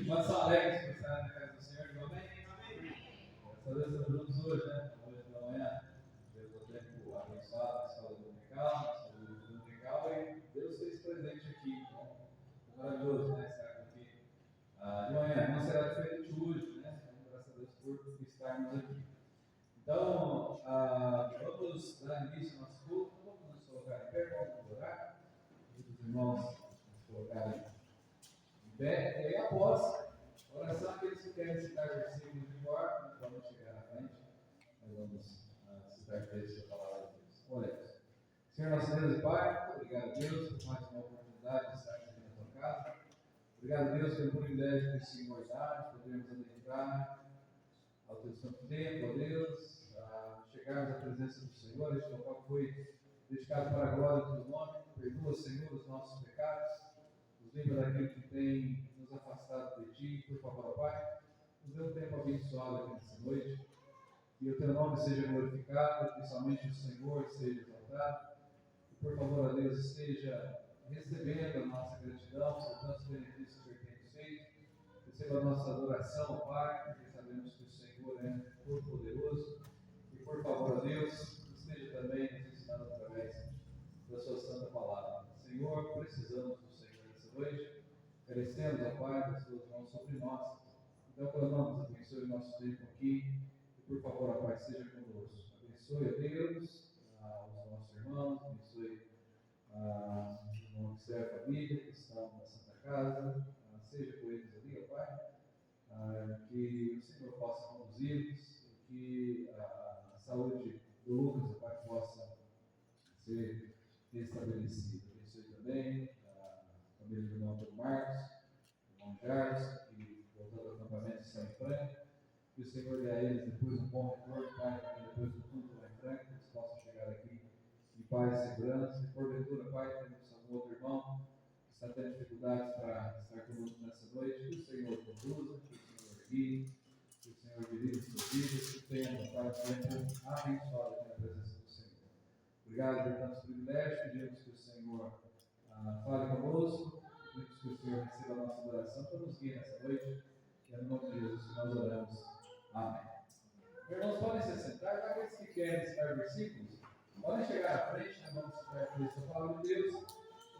Quantos são alegres por estar na casa do Senhor? Digo amém? Graças a Deus estamos juntos hoje, né? Hoje pela manhã. Deus o tempo abençoado na escola dominical, na escola dominical, e Deus fez presente aqui. Então, é maravilhoso, né? Estar aqui de manhã. Não será diferente hoje, né? Então, graças a Deus por estarmos aqui. Então, vamos dar início ao nosso culto. Vamos nos colocar em pé, vamos orar. Os irmãos nos colocarem em pé. E aí, após a oração, aqueles que querem citar versículos de cor, podem chegar à frente. Nós vamos citar textos da palavra de Deus. Oremos. Senhor nosso Deus e Pai, muito obrigado, Deus, por mais uma oportunidade de estar aqui na tua casa. Obrigado, Deus, pelo privilégio que o Senhor dá, de podermos adentrar ao teu santo tempo, ó Deus, chegarmos à presença do Senhor, este local que foi dedicado para a glória do teu nome. Perdoa, Senhor, os nossos pecados, nos livra daquilo que tem nos afastado de ti, por favor, Pai. Nos dê um tempo abençoado aqui nessa noite, que o teu nome seja glorificado, que somente o Senhor seja exaltado, e por favor, ó Deus, esteja recebendo a nossa gratidão por tantos benefícios que temos feito. Receba a nossa adoração, Pai, porque sabemos que o Senhor é todo-poderoso. E por favor, Deus, esteja também nos ensinando através da sua santa palavra. Senhor, precisamos do Senhor nessa noite. Carecemos, ó Pai, das suas mãos sobre nós. Então, clamamos, abençoe o nosso tempo aqui. E por favor, ó Pai, seja conosco. Abençoe a Deus, os nossos irmãos, abençoe os irmãos que servem a família, que estão na Santa Casa. Seja com eles ali, ó Pai, que o Senhor possa conduzi-los, e que a saúde do Lucas, ó Pai, possa ser restabelecida. Abençoe também a família do irmão Marcos, do irmão Jarvis, que voltou do acampamento de São Franco, que o Senhor dê a eles depois um bom retorno, Pai, que depois do culto lá em Franco, eles possam chegar aqui em paz e segurança. E porventura, Pai, temos algum outro irmão está tendo dificuldades para estar conosco nessa noite, que o Senhor conduza, que o Senhor guie, que o Senhor dirija suas vidas, que tenha, Pai, tempo abençoado aqui na presença do Senhor. Obrigado por tantos privilégios, pedimos que o Senhor fale conosco, pedimos que o Senhor receba a nossa oração para nos guiar nessa noite, e é no nome de Jesus que nós oramos. Amém. Irmãos, podem se sentar, aqueles que querem citar versículos, podem chegar à frente, nós vamos citar a palavra de Deus.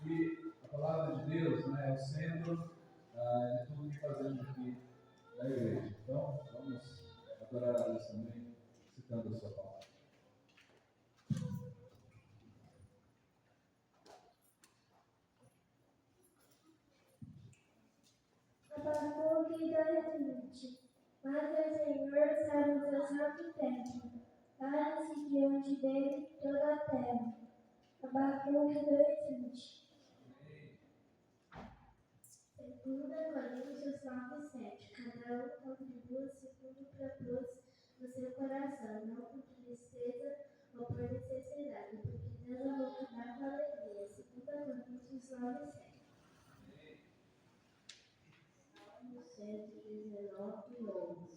E a palavra de Deus, né, é o centro de tudo que fazemos aqui na igreja. Então, vamos adorar a Deus também, citando a sua palavra. Abacuque 2:20. Mas o Senhor está no seu santo templo, para-se diante dele toda a terra. Abacuque 2:20. 2 Coríntios 9:7. Cada um contribua segundo o propósito no seu coração, não por tristeza ou por necessidade, porque Deus é o que dá com alegria. 2 Coríntios 9:7. Salmo 119:11.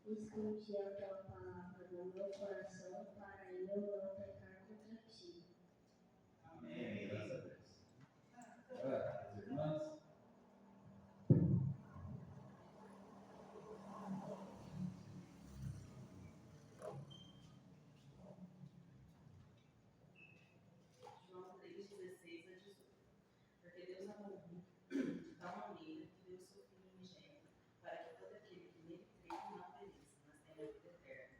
Escute a tua palavra no meu coração, para eu não pecar contra ti. Amém. Graças a Deus. Agora, as irmãs. João 3,16 é Jesus. Porque Deus amou o mundo de tal maneira que deu o seu Filho unigênito, para que todo aquele que nele crê não pereça, mas tenha vida eterna.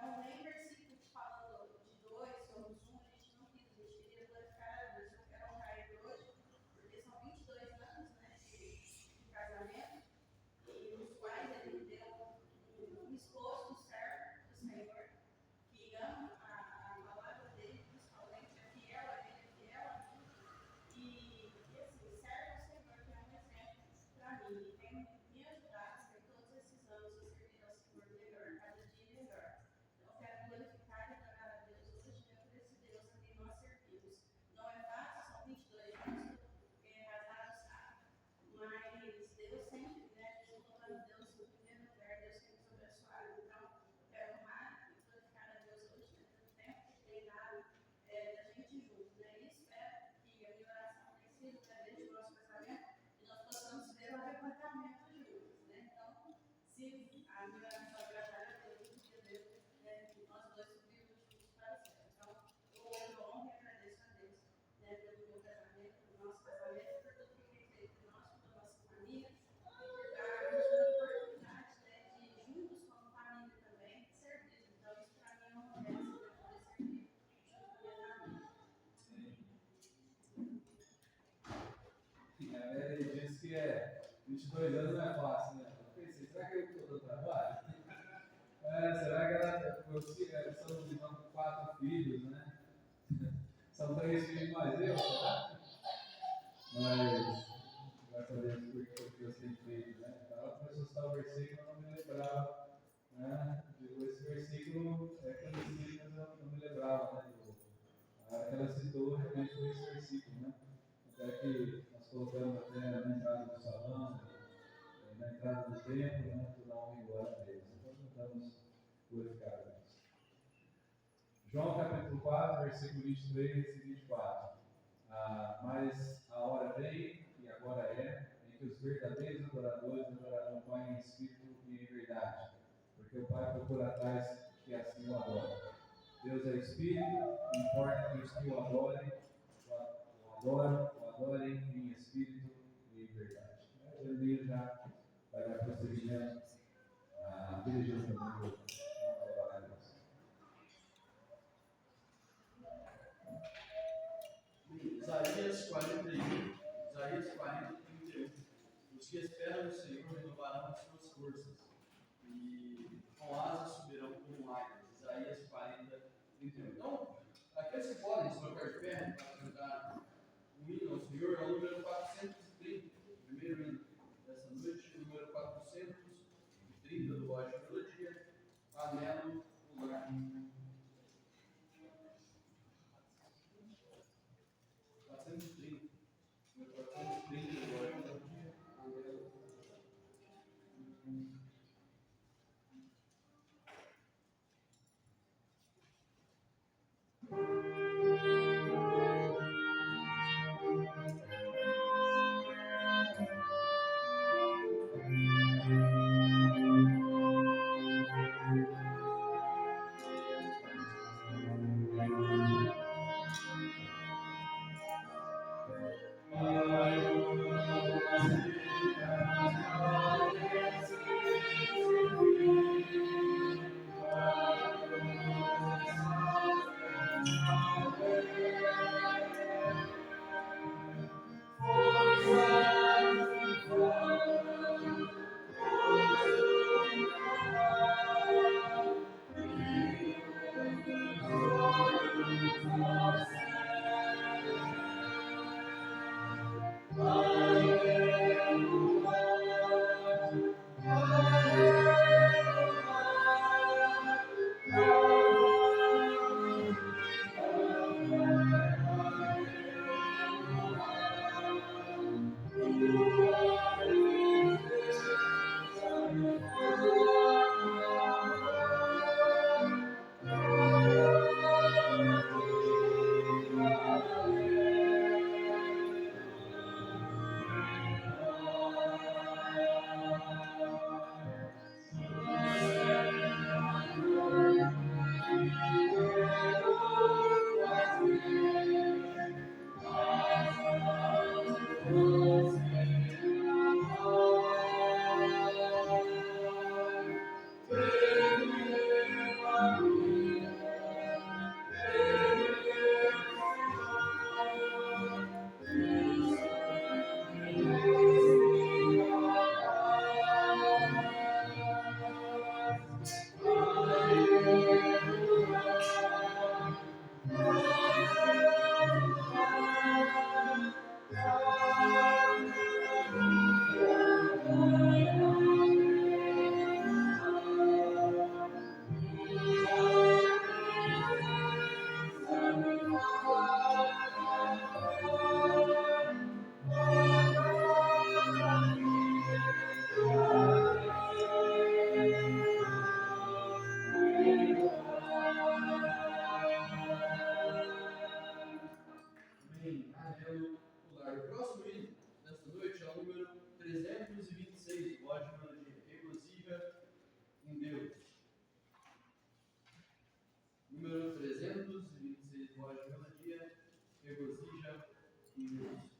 Então, nem versículo falando de dois, somos um, a gente não quis, a gente queria glorificar a Deus. Eu quero honrar ele hoje, porque são 22 anos, né, de casamento, e nos quais ele deu um esposo servo do Senhor, que ama a palavra dele, principalmente, é fiel a ele, é fiel a mim, e assim, serve ao Senhor, que é um exemplo para mim, e tem me ajudado, em todos esses anos, a servir ao Senhor melhor, cada dia melhor. Então, eu quero glorificar e adorar a Deus hoje, dentro desse Deus a quem nós servimos. Não é fácil, são 22 anos, quem é casado sabe, mas Deus sempre, né, a gente colocando Deus no primeiro lugar, Deus tem nos abençoado. Então, eu quero honrar e glorificar a Deus hoje, dentro do tempo que tem dado da gente junto, né? E espero que a minha oração tenha sido, né, desde o nosso casamento, que nós possamos ver o arrebatamento juntos, né? Então, se a minha oração agradar a Deus, que Deus, né, que nós dois subimos juntos para o céu. Então, eu hoje honro e agradeço a Deus, né, pelo meu casamento, pelo nosso casamento, por tudo que tem feito por nós, pela nossa família, e por dar a gente a oportunidade, né, de juntos como família também servir. Então, isso para mim é uma bênção, né, poder servir junto com a minha família. A Mary disse que 22 anos não é fácil, né? Eu pensei, será que eu estou dando trabalho? Será que ela são de 4 filhos, né? São 3 filhos mais eu, será? Mas, graças a Deus, por Deus tem feito, né? Então, ela começou a citar o versículo, eu não me lembrava, né? Esse versículo é conhecido, mas eu não me lembrava, né? A hora que ela citou, realmente foi esse versículo, né? Até que nós colocamos até na entrada do salão, na entrada do templo, né? Toda honra e glória a Deus. Então, tentamos glorificar a Deus. João capítulo 4, versículo 23 e 24. Mas a hora vem, e agora é, em que os verdadeiros adoradores adorarão o Pai em espírito e em verdade, porque o Pai procura tais que assim o adoram. Deus é espírito, e importa que os que o adorem em espírito e em verdade. O Elinho já vai dar prosseguimento dirigindo também o adorar a Deus. Isaías 41, Isaías 40, 31. Os que esperam no Senhor renovarão as suas forças e com asas subirão como águias. Isaías 40, 31. Então, aqueles que podem se colocar de pé para cantar o hino ao Senhor é o número 430, o primeiro hino dessa noite, o número 430 do Lógico Melodia, Anelo no Lar. 430 do Lógico Melodia, Anelo. regozija em Deus.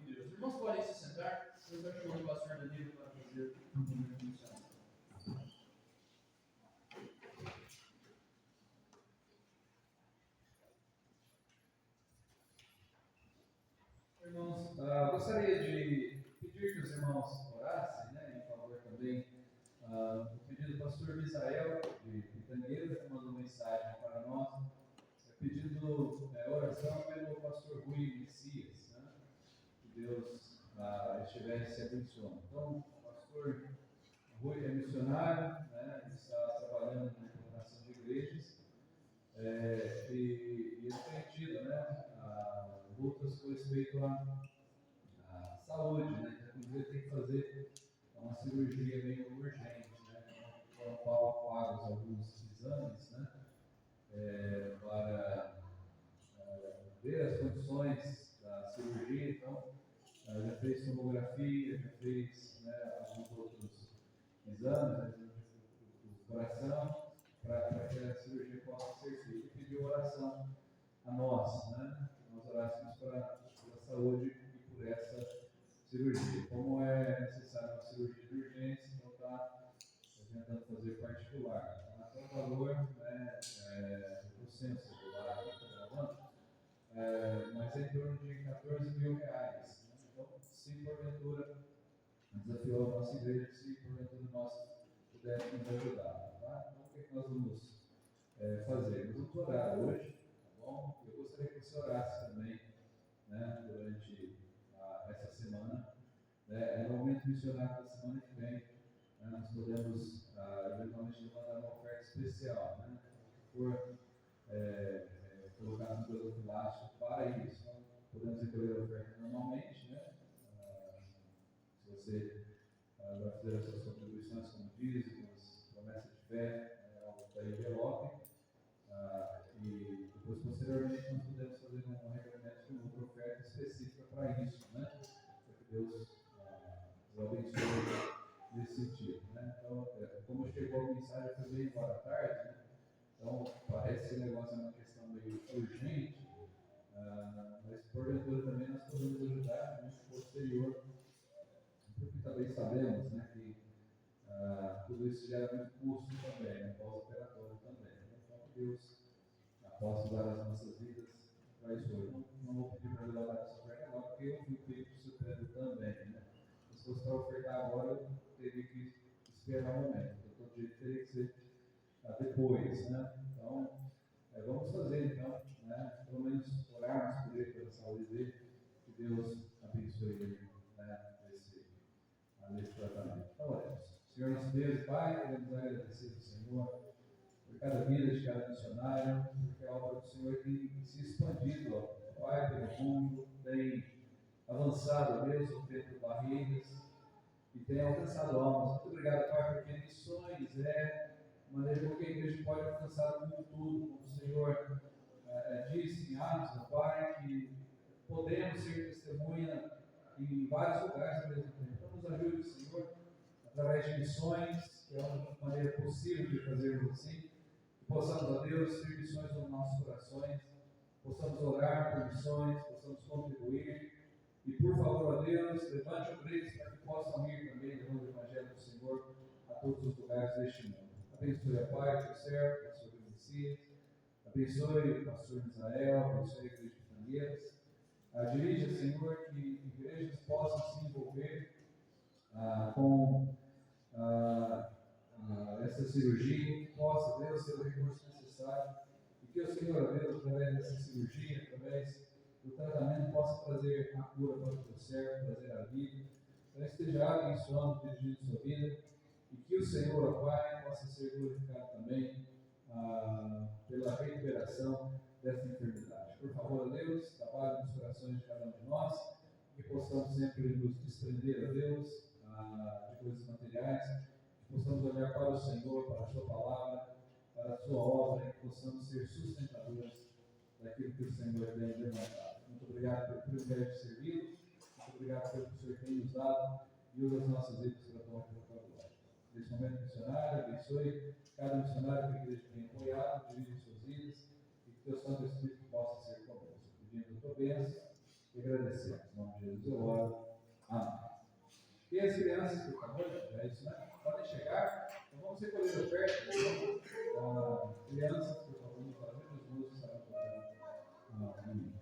Os irmãos podem se sentar. Eu estou chamando o pastor Danilo para fazer um momento inicial. Irmãos, gostaria de pedir que os irmãos orassem, né, em favor também do pedido do pastor Misael, de Pitangueira, que mandou mensagem para nós, pedindo oração pelo pastor Rui Messias, né, que Deus estivesse abençoando. Então, o pastor Rui é missionário, né, está trabalhando na implantação de igrejas, e ele tem tido, né, lutas com respeito à saúde, né, inclusive tem que fazer uma cirurgia meio urgente, né, foram pagos alguns exames, né, para ver as condições da cirurgia. Então, já fez tomografia, já fez, né, alguns outros exames, né, do coração, para que a cirurgia possa ser feita. E pediu oração a nós, né? Nós orássemos pela saúde e por essa cirurgia. Como é necessário uma cirurgia de urgência, então está tentando fazer particular. Até o valor, né, do censo celular que está gravando, mas é em torno de R$14.000. Né? Então, se porventura, desafiou a nossa igreja, se porventura nós pudéssemos ajudar. Tá? Então, o que nós vamos fazer? Nós vamos orar hoje, tá bom? Eu gostaria que você orasse também, né, durante essa semana. É o momento missionário da semana que vem. Nós podemos eventualmente mandar uma oferta especial, né? For colocado no produto elástico para isso. Então, podemos recolher a oferta normalmente, né? Se você vai fazer as suas contribuições como dízimos, promessa de fé, da envelope, e depois posteriormente nós podemos fazer um requerimento com outra oferta específica para isso, né? Para que Deus o abençoe nesse sentido, né? Então, como chegou a mensagem também agora à tarde, né? Então parece que o negócio é uma questão meio urgente, mas porventura também nós podemos ajudar no posterior, porque também sabemos, né, que tudo isso gera muito custo também, né, pós-operatório também, né? Então Deus possa usar as nossas vidas para isso hoje. Não vou pedir para ajudar essa oferta agora, porque eu fui pego de surpresa também, né? Se fosse para ofertar agora, eu teria que esperar um momento. De todo jeito, teria que ser depois, né? Então, vamos fazer, então, né? Pelo menos orarmos por ele, pela saúde dele, que Deus abençoe ele, né? Nesse tratamento. Então, oremos. Senhor nosso Deus e Pai, queremos agradecer ao Senhor por cada vida de cada missionário, porque a obra do Senhor tem se expandido, ó, Pai, pelo mundo, tem avançado, Deus, rompendo barreiras e tem alcançado almas. Muito obrigado, Pai, porque missões é a maneira como a igreja pode alcançar o mundo todo, como o Senhor disse em Atos, ó Pai, que podemos ser testemunha em vários lugares ao mesmo tempo. Então, nos ajude, Senhor, através de missões, que é uma maneira possível de fazermos assim, que possamos, ó Deus, ter missões nos nossos corações, possamos orar por missões, possamos contribuir. E por favor, ó Deus, levante obreiros para que possam ir também levando o Evangelho do Senhor a todos os lugares deste mundo. Abençoe a Pai, o servo, o pastor Messias, abençoe o pastor Israel, abençoe a igreja de Cangueiras. Dirija, Senhor, que igrejas possam se envolver com essa cirurgia, que possa, Deus, ter o recurso necessário, e que o Senhor, Deus, através dessa cirurgia, através do tratamento, possa trazer a cura para o teu servo, trazer a vida. Então, esteja abençoando, dirigindo sua vida, e que o Senhor, ó Pai, possa ser glorificado também pela recuperação dessa enfermidade. Por favor, Deus, trabalhe nos corações de cada um de nós, que possamos sempre nos desprender, a Deus, de coisas materiais, que possamos olhar para o Senhor, para a sua palavra, para a sua obra, e que possamos ser sustentadores daquilo que o Senhor tem demandado. Muito obrigado pelo privilégio de servir, muito obrigado pelo que o Senhor tem nos dado e usa as nossas vidas para tomar pela tua glória. Nesse momento missionário, abençoe cada missionário que a igreja tem apoiado, dirige suas vidas, e que o teu Santo Espírito possa ser conosco. Pedindo a tua bênção e agradecemos. Em nome de Jesus eu oro. Amém. E as crianças, por favor, é isso, né? Podem chegar. Então vamos recolher ofertas. Crianças, por favor, nos ajudem, os músicos estarão tocando. Amém.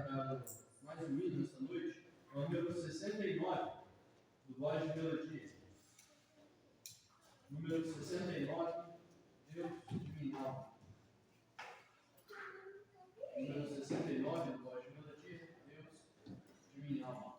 cantar mais um hino esta noite é o número 69, do Voz de Melodia. Número 69, Deus de minha alma. Número 69, do Voz de Melodia, Deus de minha alma.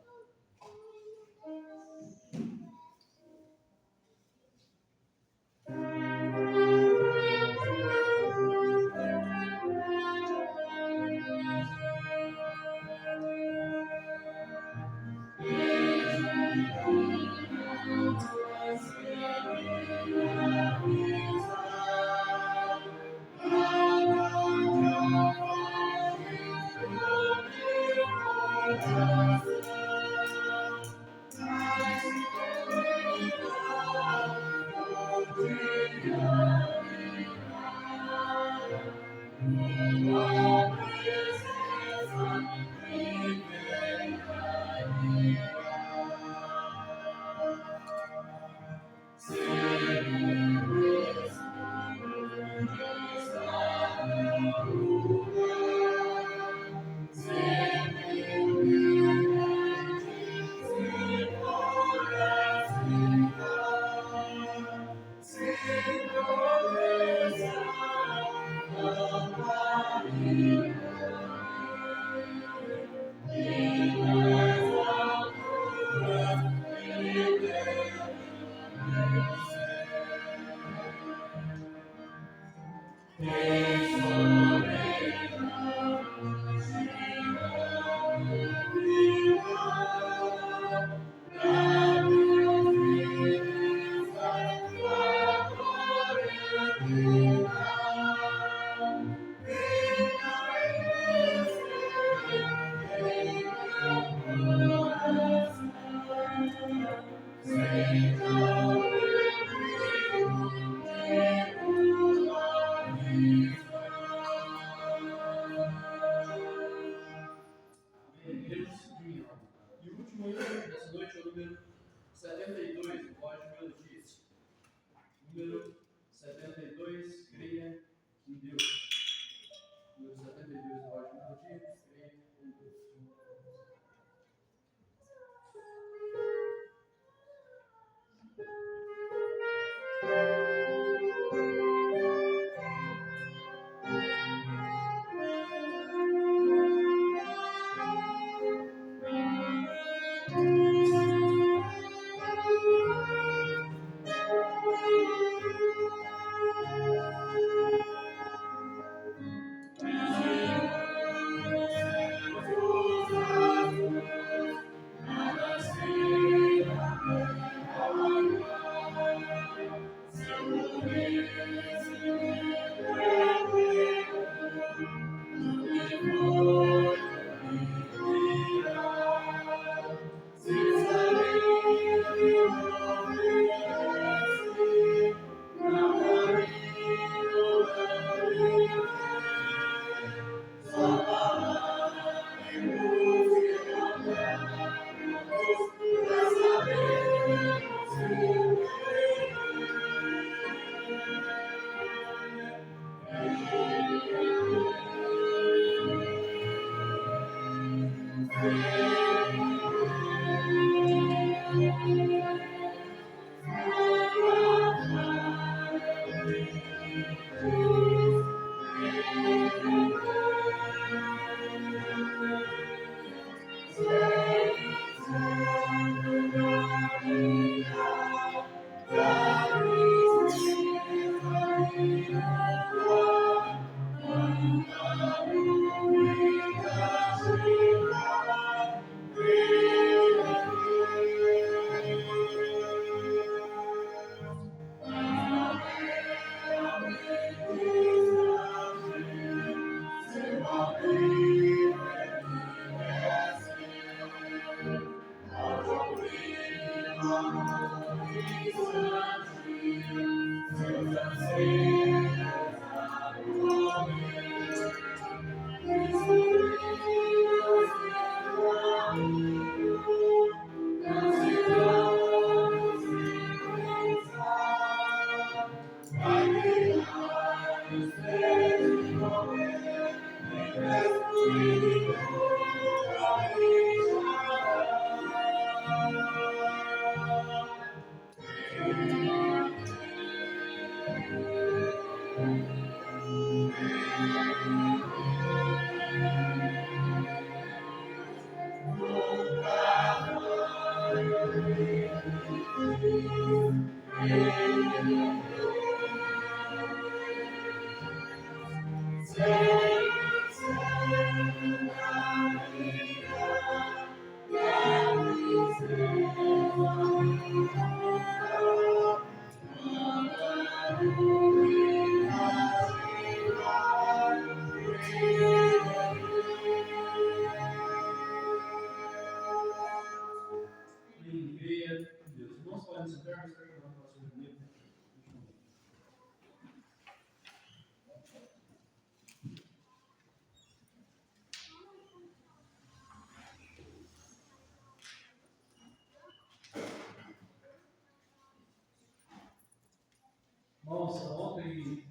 que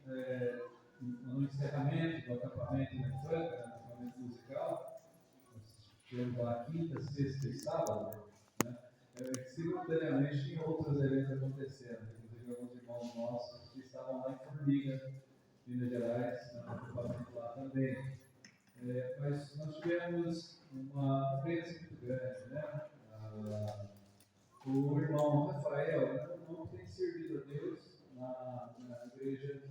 no encerramento do acampamento em Franca, acampamento musical, nós tivemos lá quinta, sexta e sábado, né? Simultaneamente tinha outros eventos acontecendo, inclusive alguns irmãos nossos que estavam lá em Formiga, Minas Gerais, no acampamento lá também. Mas nós tivemos uma bênção muito grande, né? O irmão Rafael, né, o irmão que tem servido a Deus na igreja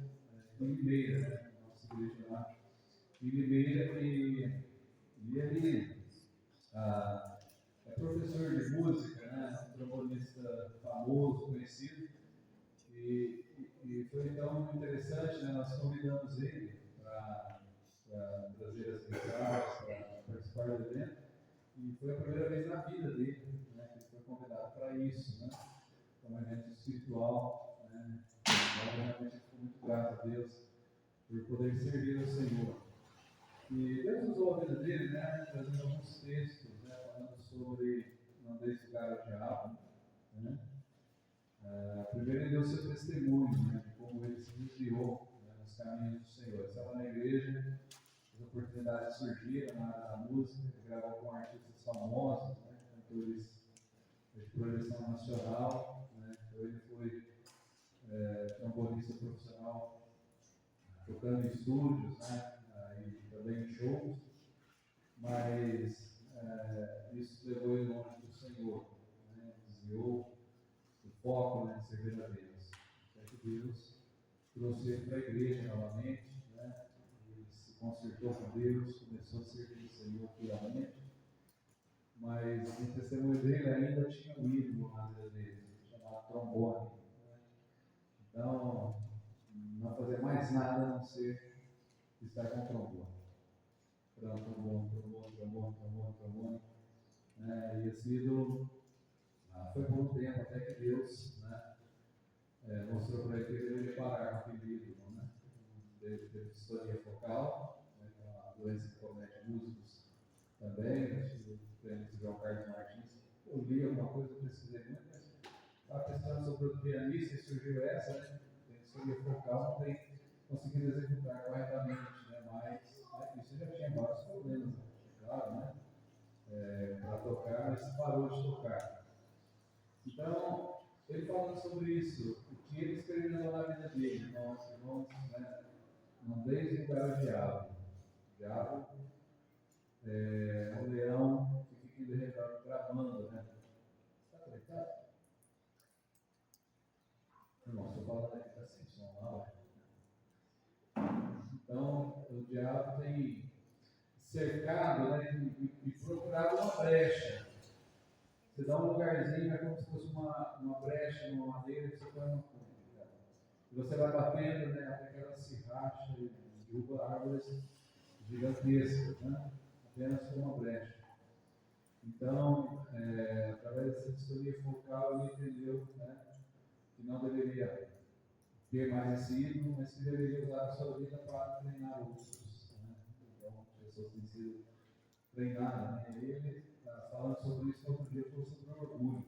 em Limeira, né? Nossa igreja lá em Limeira, e ele é professor de música, né? Um trombonista famoso, conhecido, e foi então interessante, né? Nós convidamos ele para trazer as guitarras, para participar do evento, e foi a primeira vez na vida dele, né, que ele foi convidado para isso, né? Foi um evento espiritual, né? Então, realmente fico muito grato a Deus por poder servir ao Senhor. E Deus usou a vida dele, né, trazendo alguns textos, né, falando sobre não deis lugar ao diabo, né? Primeiro ele deu seu testemunho, né, de como ele se desviou, né, nos caminhos do Senhor. Ele estava na igreja, as oportunidades surgiram na área da música, ele gravou com artistas famosos, né, cantores de projeção nacional, né, então ele foi trombonista profissional, tocando em estúdios, né, e também em shows, mas isso levou ele longe do Senhor, né, desviou o foco, né, de servir a Deus. Até que Deus trouxe ele para a igreja novamente, né, ele se consertou com Deus, começou a servir o Senhor fielmente, mas no testemunho dele ainda tinha um ídolo na vida dele, chamado trombone. Né? Então, não fazer mais nada a não ser estar com trombone. Trombone. E esse ídolo foi por um tempo até que Deus, né, mostrou para ele que ele deveria parar com aquele ídolo. Né? Ele teve distonia focal, né, que é uma doença que comete músicos também. Acho que o prêmio João Carlos Martins. Eu li alguma coisa, eu pesquisei muito, mas estava pesquisando sobre o pianista e surgiu essa, né? Tem distonia focal, não tem conseguido executar corretamente, né? Mas isso já tinha vários problemas, né? Claro, né? Para tocar, mas parou de tocar. Então, ele falando sobre isso, o que ele experimentou na vida dele, irmãos, né? Não deis lugar ao diabo. O diabo é um leão que fica em redor tramando, né? Está conectado? Irmão, estou falando aqui, está sem som lá, Então, o diabo tem cercado, né, e procurado uma brecha. Você dá um lugarzinho, é como se fosse uma brecha numa madeira que você põe uma ponta. E você vai batendo, né, até que ela se racha e derruba árvores gigantescas, né, apenas com uma brecha. Então, através dessa distonia focal, ele entendeu, né, que não deveria ter mais esse ídolo, mas que deveria usar a sua vida para treinar outros. Né? Então, as pessoas têm sido treinadas. Né? E ele, falando sobre isso outro dia, falou sobre o orgulho.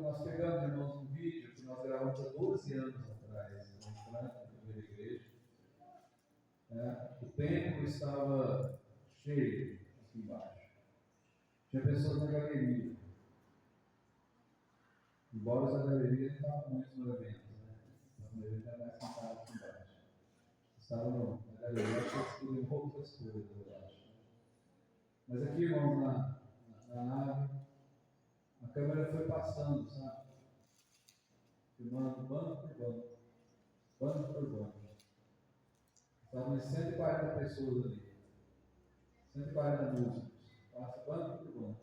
Nós pegamos, irmãos, um vídeo que nós gravamos há 12 anos atrás, em Franca, na primeira igreja. O templo estava cheio aqui embaixo. Tinha pessoas na galeria. Embora os galerias não estavam muito no evento, né? Então, o evento era mais sentado aqui embaixo. Estavam na galeria, acho que eles queriam outras coisas, eu acho. Mas aqui, irmãos, na nave, a câmera foi passando, sabe? Filmando banco por banco. Banco por banco. Estavam 140 pessoas ali. 140 músicos. Passa banco por banco.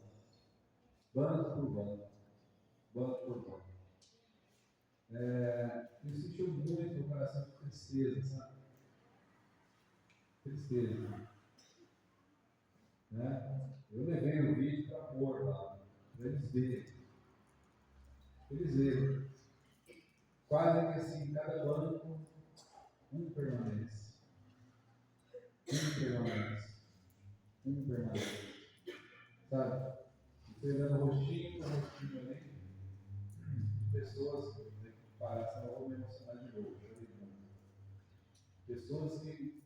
Banco por banco. Banco por banco. Eu senti muito no coração de tristeza, sabe? Tristeza. Né? Eu levei o vídeo para pôr lá, para eles verem. Eles verem. Quase que assim, cada banco, um permanece. Um permanece. Sabe? Você vendo rostinho ali, pessoas pessoas que,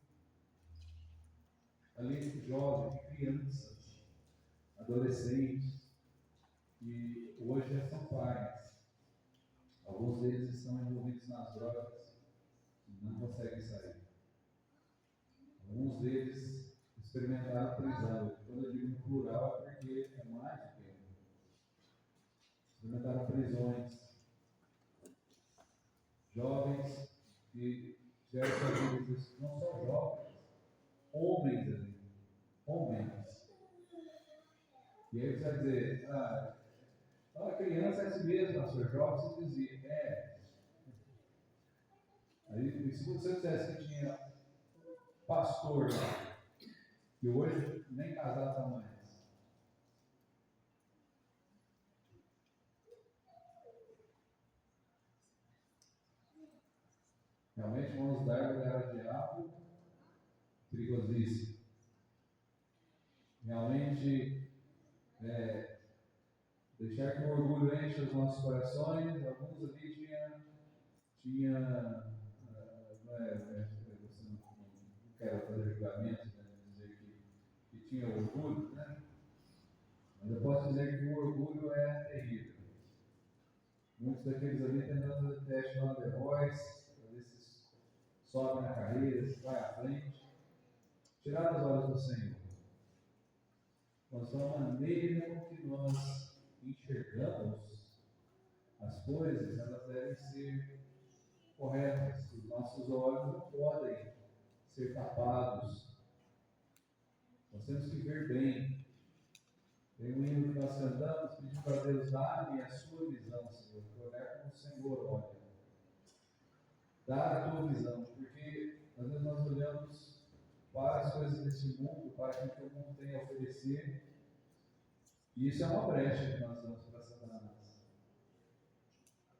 além de jovens, crianças, adolescentes, que hoje já são pais. Alguns deles estão envolvidos nas drogas e não conseguem sair. Alguns deles experimentaram prisão. Quando eu digo no plural é porque é mais do que um. Experimentaram prisões. Jovens que tiveram suas vidas, não só jovens, homens ali. Homens. E aí você vai dizer, a criança é assim mesmo, pastor, jovem, você dizia, Aí, se você dissesse que tinha pastor lá, que hoje nem casado está mais. Realmente, vamos dar era diabo perigosíssimo. Realmente, deixar que o orgulho enche os nossos corações. Alguns ali tinha você não quero fazer julgamento, né, dizer que tinha orgulho, né? Mas eu posso dizer que o orgulho é terrível. Muitos daqueles ali tentando fazer teste lá de voz, para ver se sobe na carreira, se vai à frente. Tirar das olhos do Senhor. Mas a maneira com que nós enxergamos as coisas, elas devem ser corretas. Os nossos olhos não podem ser tapados. Nós temos que ver bem. Tem um hino que nós cantamos, pedindo para Deus dar-me a sua visão, Senhor, para olhar como o Senhor olha. Dar a tua visão, porque às vezes nós olhamos para as coisas desse mundo, para aquilo que o mundo tem a oferecer, e isso é uma brecha que nós damos para Satanás.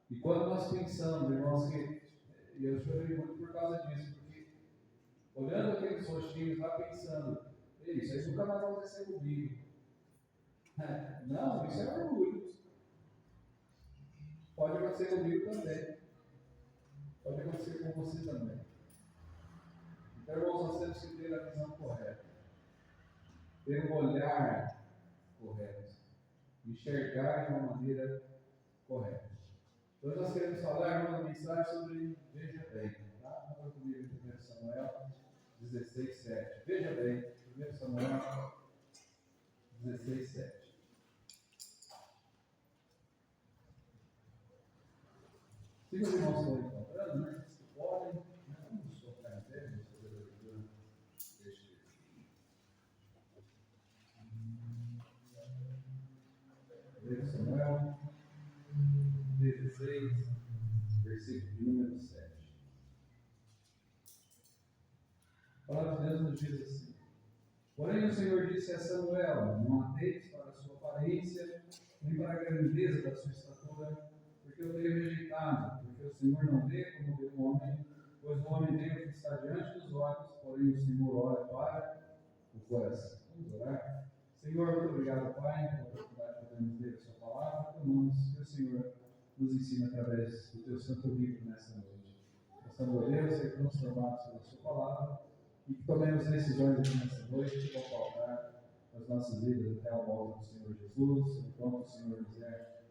E quando nós pensamos, irmãos, e eu chorei muito por causa disso, porque olhando aqueles rostinhos lá pensando, isso aí nunca vai acontecer comigo. Não, isso é orgulho. Pode acontecer comigo também. Pode acontecer com você também. Então, irmãos, nós temos que ter a visão correta. Ter um olhar correto. Enxergar de uma maneira correta. Hoje nós queremos falar, irmão, uma mensagem sobre veja bem. Tá? Vamos comigo em 1 Samuel 16, 7. Veja bem, 1 Samuel 16, 7. Se os irmãos estão encontrando, né? Vocês podem, vamos tocar em pé, vamos fazer a leitura deste texto. 1 Samuel 16, versículo de número 7. A palavra de Deus nos diz assim: porém o Senhor disse a Samuel: não ateis para a sua aparência, nem para a grandeza da sua estatura, porque eu tenho rejeitado, porque o Senhor não vê como vê o homem, pois o homem vê o que está diante dos olhos, porém o Senhor olha para o coração. Vamos orar? Senhor, muito obrigado, Pai, pela oportunidade de podermos ler a sua palavra. Clamamos que o Senhor nos ensina através do teu santo livro nesta noite. Possamos, ó Deus, ser transformados pela sua palavra e que tomemos decisões aqui nesta noite que vão faltar as nossas vidas até a volta do Senhor Jesus, enquanto o Senhor nos der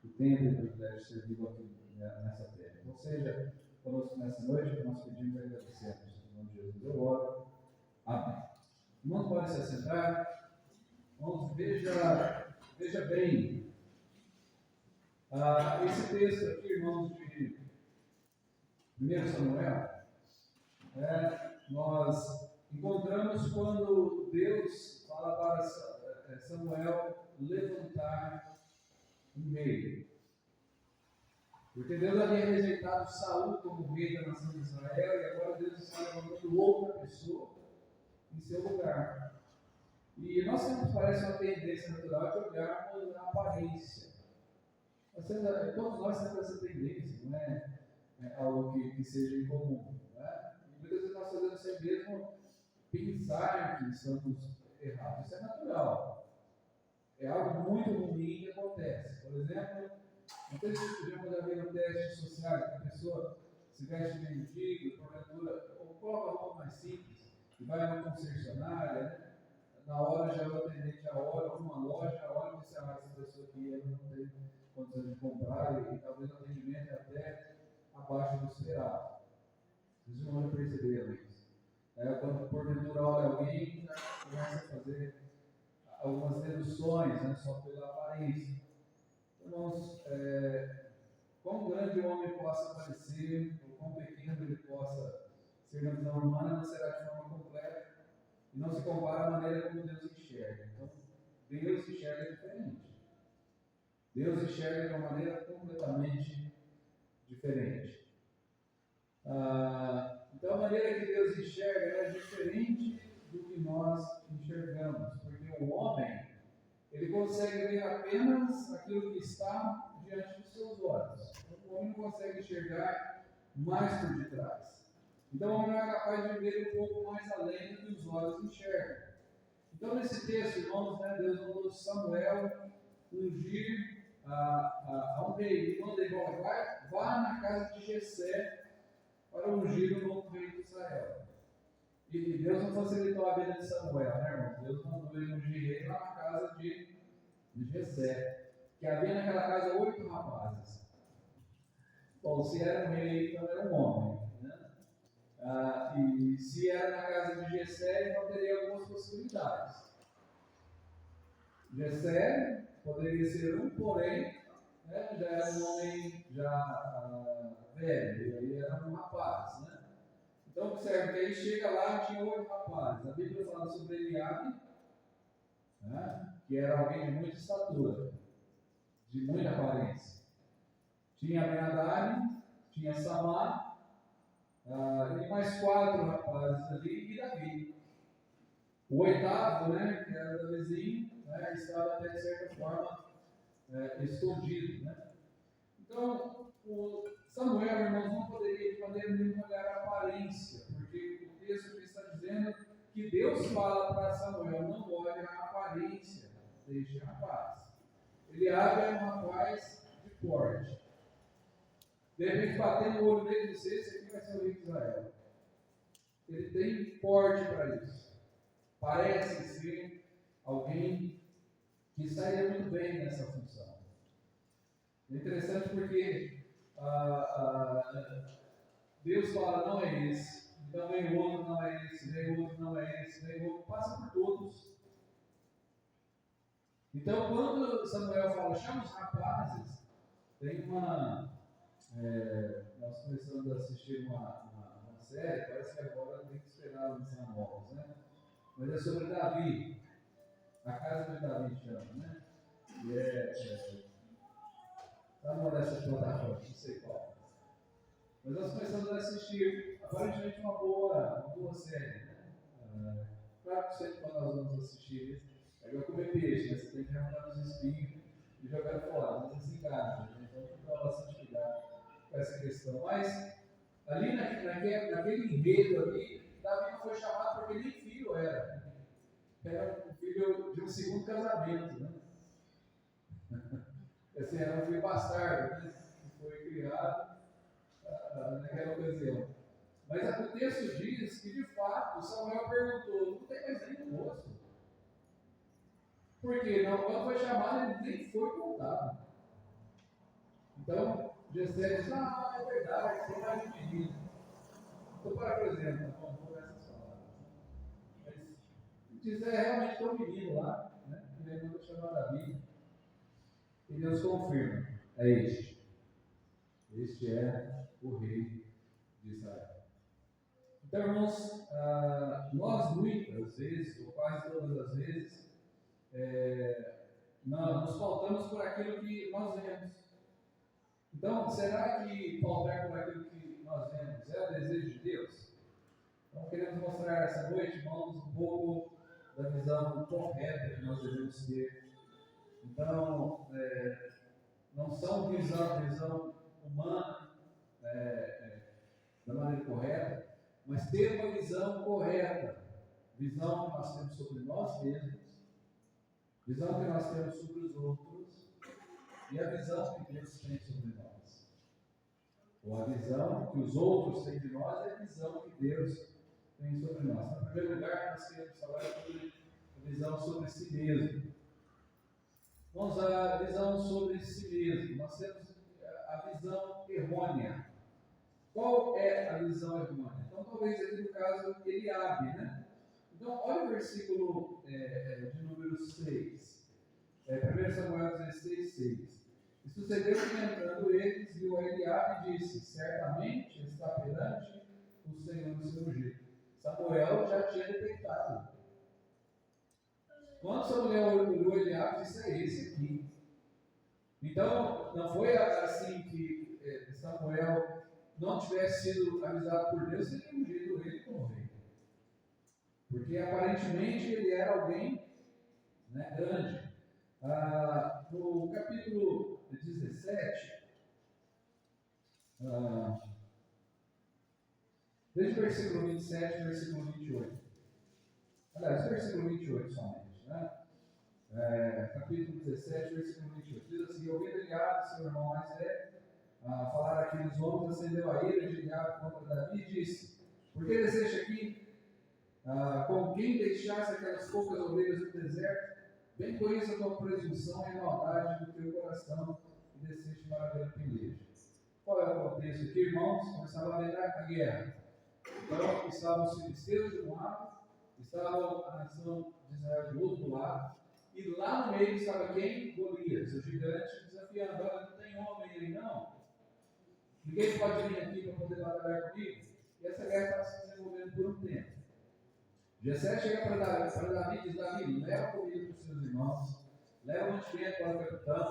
o tempo e o privilégio de servir aqui nessa terra. Ou seja, conosco nessa noite, que nós pedimos e agradecemos. Em nome de Jesus eu oro. Amém. Não pode se assentar. Vamos, veja bem. Esse texto aqui, irmãos, de 1 Samuel, nós encontramos quando Deus fala para Samuel levantar um rei. Porque Deus havia rejeitado Saul como rei da nação de Israel, e agora Deus está levantando outra pessoa em seu lugar. E nós temos, parece, uma tendência natural de olharmos a aparência. Todos nós temos essa tendência, não é algo que seja incomum. Né? E muitas vezes nós fazemos assim mesmo pensar que estamos errados. Isso é natural. É algo muito ruim que acontece. Por exemplo, não sei se já pode haver um teste social, que a pessoa se veste de mendigo, porventura, ou vai numa concessionária, né? Na hora já o atendente já olha, uma loja, olha e diz, essa pessoa aqui ela não tem condições de comprar e talvez o atendimento é até abaixo do esperado. Vocês não vão perceber isso. Quando porventura olha alguém, já começa a fazer algumas deduções, né, só pela aparência. Irmãos, quão grande o homem possa parecer, ou quão pequeno ele possa ser na visão humana, não será de forma completa e não se compara à maneira como Deus enxerga. Então, Deus enxerga diferente. Deus enxerga de uma maneira completamente diferente. Então, a maneira que Deus enxerga é diferente do que nós enxergamos, porque o homem ele consegue ver apenas aquilo que está diante dos seus olhos. O homem não consegue enxergar mais por detrás. Então, o homem não é capaz de ver um pouco mais além do que os olhos enxergam. Então, nesse texto, irmãos, né, Deus mandou Samuel ungir a um rei. E manda ele, vá na casa de Jessé para ungir o novo rei de Israel. E Deus não facilitou a vida de Samuel, né, irmãos? Deus mandou ele ungir rei lá na casa de Jessé, que havia naquela casa 8 rapazes. Bom, se era um rei, então era um homem, né? E se era na casa de Jessé, então teria algumas possibilidades. Jessé poderia ser um, porém, né, já era um homem velho, e aí era um rapaz, né? Então, observe que aí chega lá, tinha 8 rapazes. A Bíblia fala sobre Eliabe, né, que era alguém de muita estatura, de muita aparência. Tinha Abinadab, tinha Samar, e mais 4 rapazes ali, e Davi. O 8º, né, que era Davizinho, né, estava até de certa forma escondido. Né? Então, o Samuel, irmãos, não poderia de maneira nenhuma olhar a aparência, porque o texto está dizendo que Deus fala para Samuel: não olhe a aparência deste rapaz. Eliabe é um rapaz de porte. De repente, batendo o olho nele e dizer: esse aqui vai ser o rei de Israel. Ele tem porte para isso. Parece ser alguém que sairia muito bem nessa função. É interessante porque Deus fala: não é esse, então vem outro, não é esse, vem outro, não é esse, vem outro, passa por todos. Então, quando Samuel fala, chama os rapazes, tem nós começamos a assistir uma série, parece que agora tem que esperar lançar novos, né? Mas é sobre Davi, a casa de Davi chama, né? E está numa dessas plataformas, não sei qual. Mas nós começamos a assistir, aparentemente uma boa série, né? Claro que sempre quando nós vamos assistir, é igual comer peixe, né? Você tem que arrancar os espinhos e jogar fora, mas você se engaja, né? Então tem que dar bastante cuidado com essa questão. Mas ali naquele enredo ali, Davi não foi chamado porque nem filho era. Era um filho de um segundo casamento, né? Esse era um filho bastardo, né? Que foi criado naquela ocasião. Mas o texto diz que, de fato, Samuel perguntou: não tem mais nenhum moço? Por quê? Não, quando foi chamado, ele nem foi contado. Então, Jessé diz: não, é verdade, tem mais um menino. Então, por exemplo, não vou essas palavras. Mas diz: realmente tem um menino lá, né? Ele manda chamar Davi. E Deus confirma: é este. Este é o rei de Israel. Então, irmãos, nós muitas vezes, ou quase todas as vezes, nos pautamos por aquilo que nós vemos. Então, será que pautar por aquilo que nós vemos é o desejo de Deus? Então, queremos mostrar essa noite, irmãos, um pouco da visão correta que nós devemos ter. Então, não são visão humana da maneira correta, mas ter uma visão correta, visão que nós temos sobre nós mesmos, visão que nós temos sobre os outros e a visão que Deus tem sobre nós. Ou a visão que os outros têm de nós é a visão que Deus tem sobre nós. Então, em primeiro lugar, nós queremos falar sobre a visão sobre si mesmo. Vamos à visão sobre si mesmo. Nós temos a visão errônea. Qual é a visão errônea? Então, talvez aqui no caso Eliabe, né? Então, olha o versículo de número 6. 1 Samuel 16, 6. E sucedeu que, entrando eles, viu a Eliabe e disse: certamente está perante o Senhor o seu ungido. Samuel já tinha detectado. Quando Samuel olhou Eliabe, disse: é esse aqui. Então, não foi assim que Samuel não tivesse sido avisado por Deus, teria ungido ele como rei. Porque aparentemente ele era alguém, né, grande. No capítulo 17, desde o versículo 27 e versículo 28. Aliás, versículo 28 somente, né? Capítulo 17, versículo 28. Diz assim: ouvindo Eliabe, seu irmão mais velho, falar aqueles homens, acendeu a ira de Eliabe contra Davi e disse: por que deseja aqui com quem deixasse aquelas poucas ovelhas no deserto? Bem conheço a tua presunção e a maldade do teu coração e desceste para ver a peleja. Qual é o contexto aqui, irmãos? Começava a lembrar a guerra. Então, estavam os filisteus de um lado, estava a nação de Israel do outro lado, e lá no meio estava quem? Golias, o gigante, desafiando: olha, não tem homem aí não? Ninguém pode vir aqui para poder batalhar comigo? E essa guerra estava se desenvolvendo por um tempo. Jessé chega para Davi e diz: Davi, leva comida para os seus irmãos, leva mantimento para o capitão,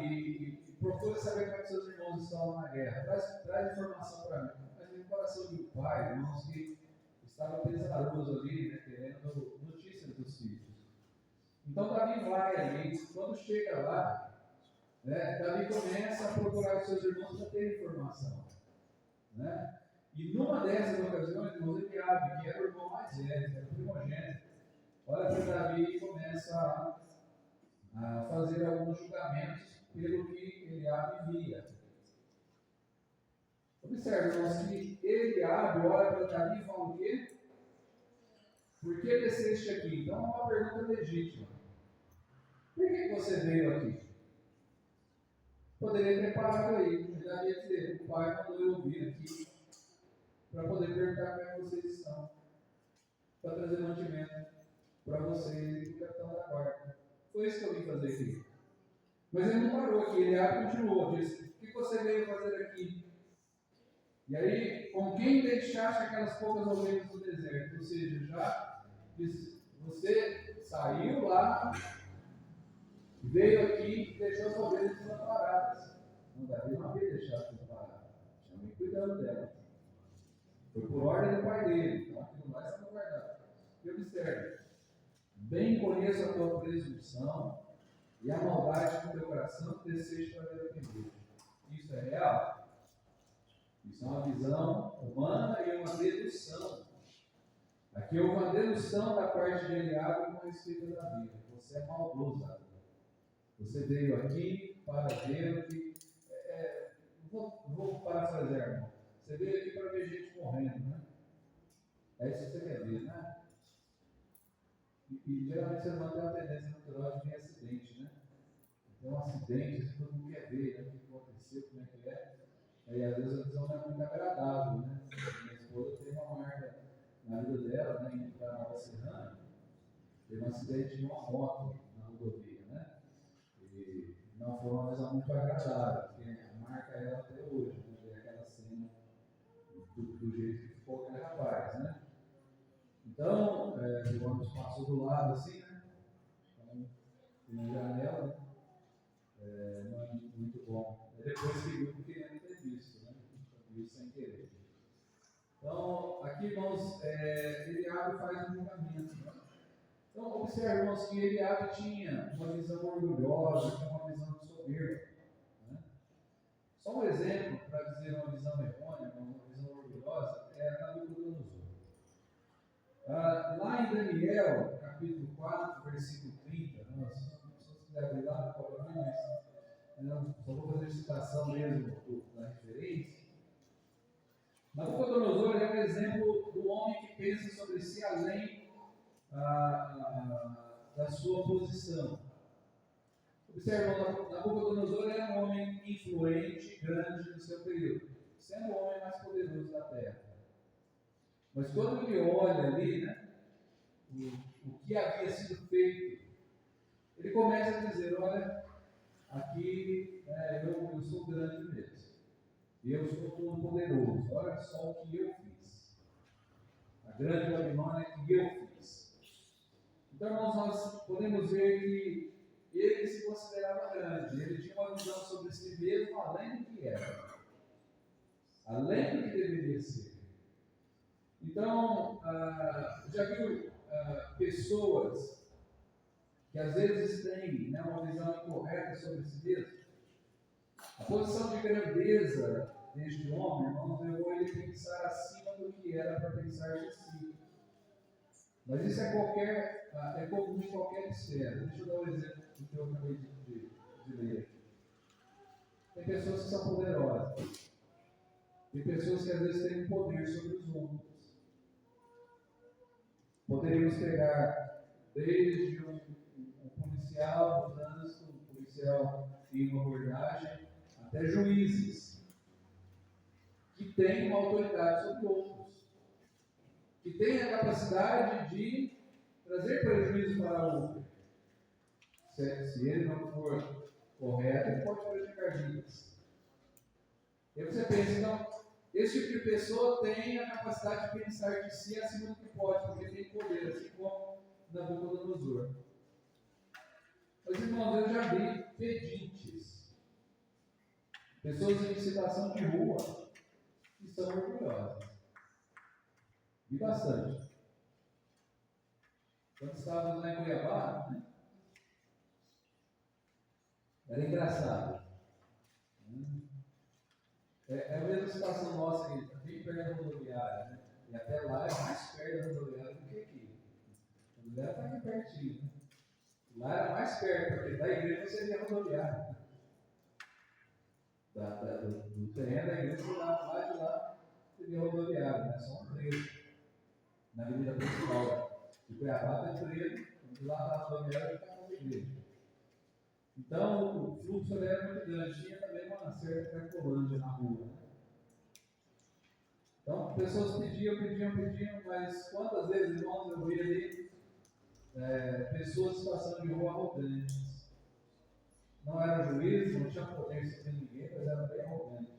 e procura saber como é que seus irmãos estão lá na guerra. Traz informação para mim. Mas no coração do pai, irmãos, que estava pesaroso ali, né, querendo notícias dos filhos. Então Davi vai ali, quando chega lá, né, Davi começa a procurar os seus irmãos para ter informação. Né? E numa dessas ocasiões, irmãos, Eliabe, que era o irmão mais velho, que era o primogênito, olha para Davi e começa a fazer alguns julgamentos pelo que Eliabe via. Observe, irmãos, que Eliabe olha para Davi e fala o quê? Por que desceste aqui? Então é uma pergunta legítima. Por que você veio aqui? Poderia ter parado aí. Davi ia dizer: o pai mandou eu vir aqui para poder perguntar como é que vocês estão, para trazer mantimento para vocês e para o capitão da guarda. Foi isso que eu vim fazer aqui. Mas ele não parou aqui, ele continuou, disse: o que você veio fazer aqui? E aí, com quem deixaste aquelas poucas ovelhas no deserto? Ou seja, já disse: você saiu lá, veio aqui e deixou as ovelhas desamparadas. Não, Davi não havia deixado desamparadas, tinha alguém cuidando delas. Foi por ordem do pai dele, então aquilo lá estava guardado. E observe: bem conheço a tua presunção e a maldade do teu coração que desejos para ver a peleja. Isso é real? Isso é uma visão humana e uma dedução. Aqui é uma dedução da parte de Eliabe com respeito a Davi. Você é maldoso, Davi. Você veio aqui para ver o que. Vou parafrasear, irmão. Você veio aqui para ver gente morrendo, né? É isso que você quer ver, né? E geralmente você não tem uma tendência natural de ver acidente, né? Então, acidente, todo mundo quer ver, né? O que aconteceu, como é que é. E às vezes a visão não é muito agradável, né? Minha esposa teve uma marca na vida dela, né? Indo para a Nova Serrana, teve um acidente de uma moto na rodovia, né? E não foi uma visão muito agradável, porque marca ela até hoje, né? Ver aquela cena do jeito que ficou aquele rapaz, né? Então, o ônibus passou do lado assim, né? Então, na janela, não é muito bom. Depois que viu, queria ter visto, né? Viu sem querer. Então, aqui, irmãos, Eliabe faz um julgamento. Né? Então, observe, irmãos, que Eliabe tinha uma visão orgulhosa, tinha uma visão de soberba. Né? Só um exemplo para dizer uma visão errônea, uma visão orgulhosa, é a Nabucodonosor. Lá em Daniel, capítulo 4, versículo 30, se você quiser abrir lá, pode abrir, mas só vou fazer citação mesmo da referência. Nabucodonosor é um exemplo do homem que pensa sobre si além da sua posição. Observa, Nabucodonosor era um homem influente, grande no seu período, sendo o homem mais poderoso da terra. Mas quando ele olha ali, né, o que havia sido feito, ele começa a dizer: olha, aqui eu sou grande mesmo. Eu sou todo poderoso. Olha só o que eu fiz. A grande Babilônia que eu fiz. Então, nós podemos ver que ele se considerava grande. Ele tinha uma visão sobre si mesmo além do que era. Além do que deveria ser. Então, já viu pessoas que às vezes têm, né, uma visão incorreta sobre si mesmo? A posição de grandeza deste homem, irmãos, levou ele a pensar acima do que era para pensar de si. Mas isso é comum em qualquer esfera. Deixa eu dar um exemplo do que eu acabei de ler aqui. Tem pessoas que são poderosas. Tem pessoas que às vezes têm poder sobre os outros. Poderíamos pegar desde um policial no trânsito, um policial em uma abordagem, até juízes que têm uma autoridade sobre outros, que têm a capacidade de trazer prejuízo para o outro. Se ele não for correto, ele pode prejudicar vidas. E aí você pensa, então, esse tipo de pessoa tem a capacidade de pensar de si acima do que pode, porque tem poder, assim como Nabucodonosor. Mas, irmãos, eu já vi pedintes, pessoas em situação de rua, que são orgulhosas. Vi bastante. Quando estávamos lá em Cuiabá, né? Era engraçado. É a mesma situação nossa aqui, bem perto da rodoviária, né? E até lá é mais perto da rodoviária do que aqui. A rodoviária está aqui pertinho, né? Lá era mais perto, porque da igreja você via a rodoviária. Do terreno da igreja você dava lá de lá, você via a rodoviária, né? Só um trecho. Na avenida principal. De Cuiabá até Freire, de lá da rodoviária ficava na igreja. Então, o fluxo era muito grande, tinha também uma certa cracolândia na rua. Né? Então, pessoas pediam, mas quantas vezes, irmãos, eu vi ali pessoas em situação de rua arrogantes. Não eram juízes, não tinham poder sobre ninguém, mas eram bem arrogantes.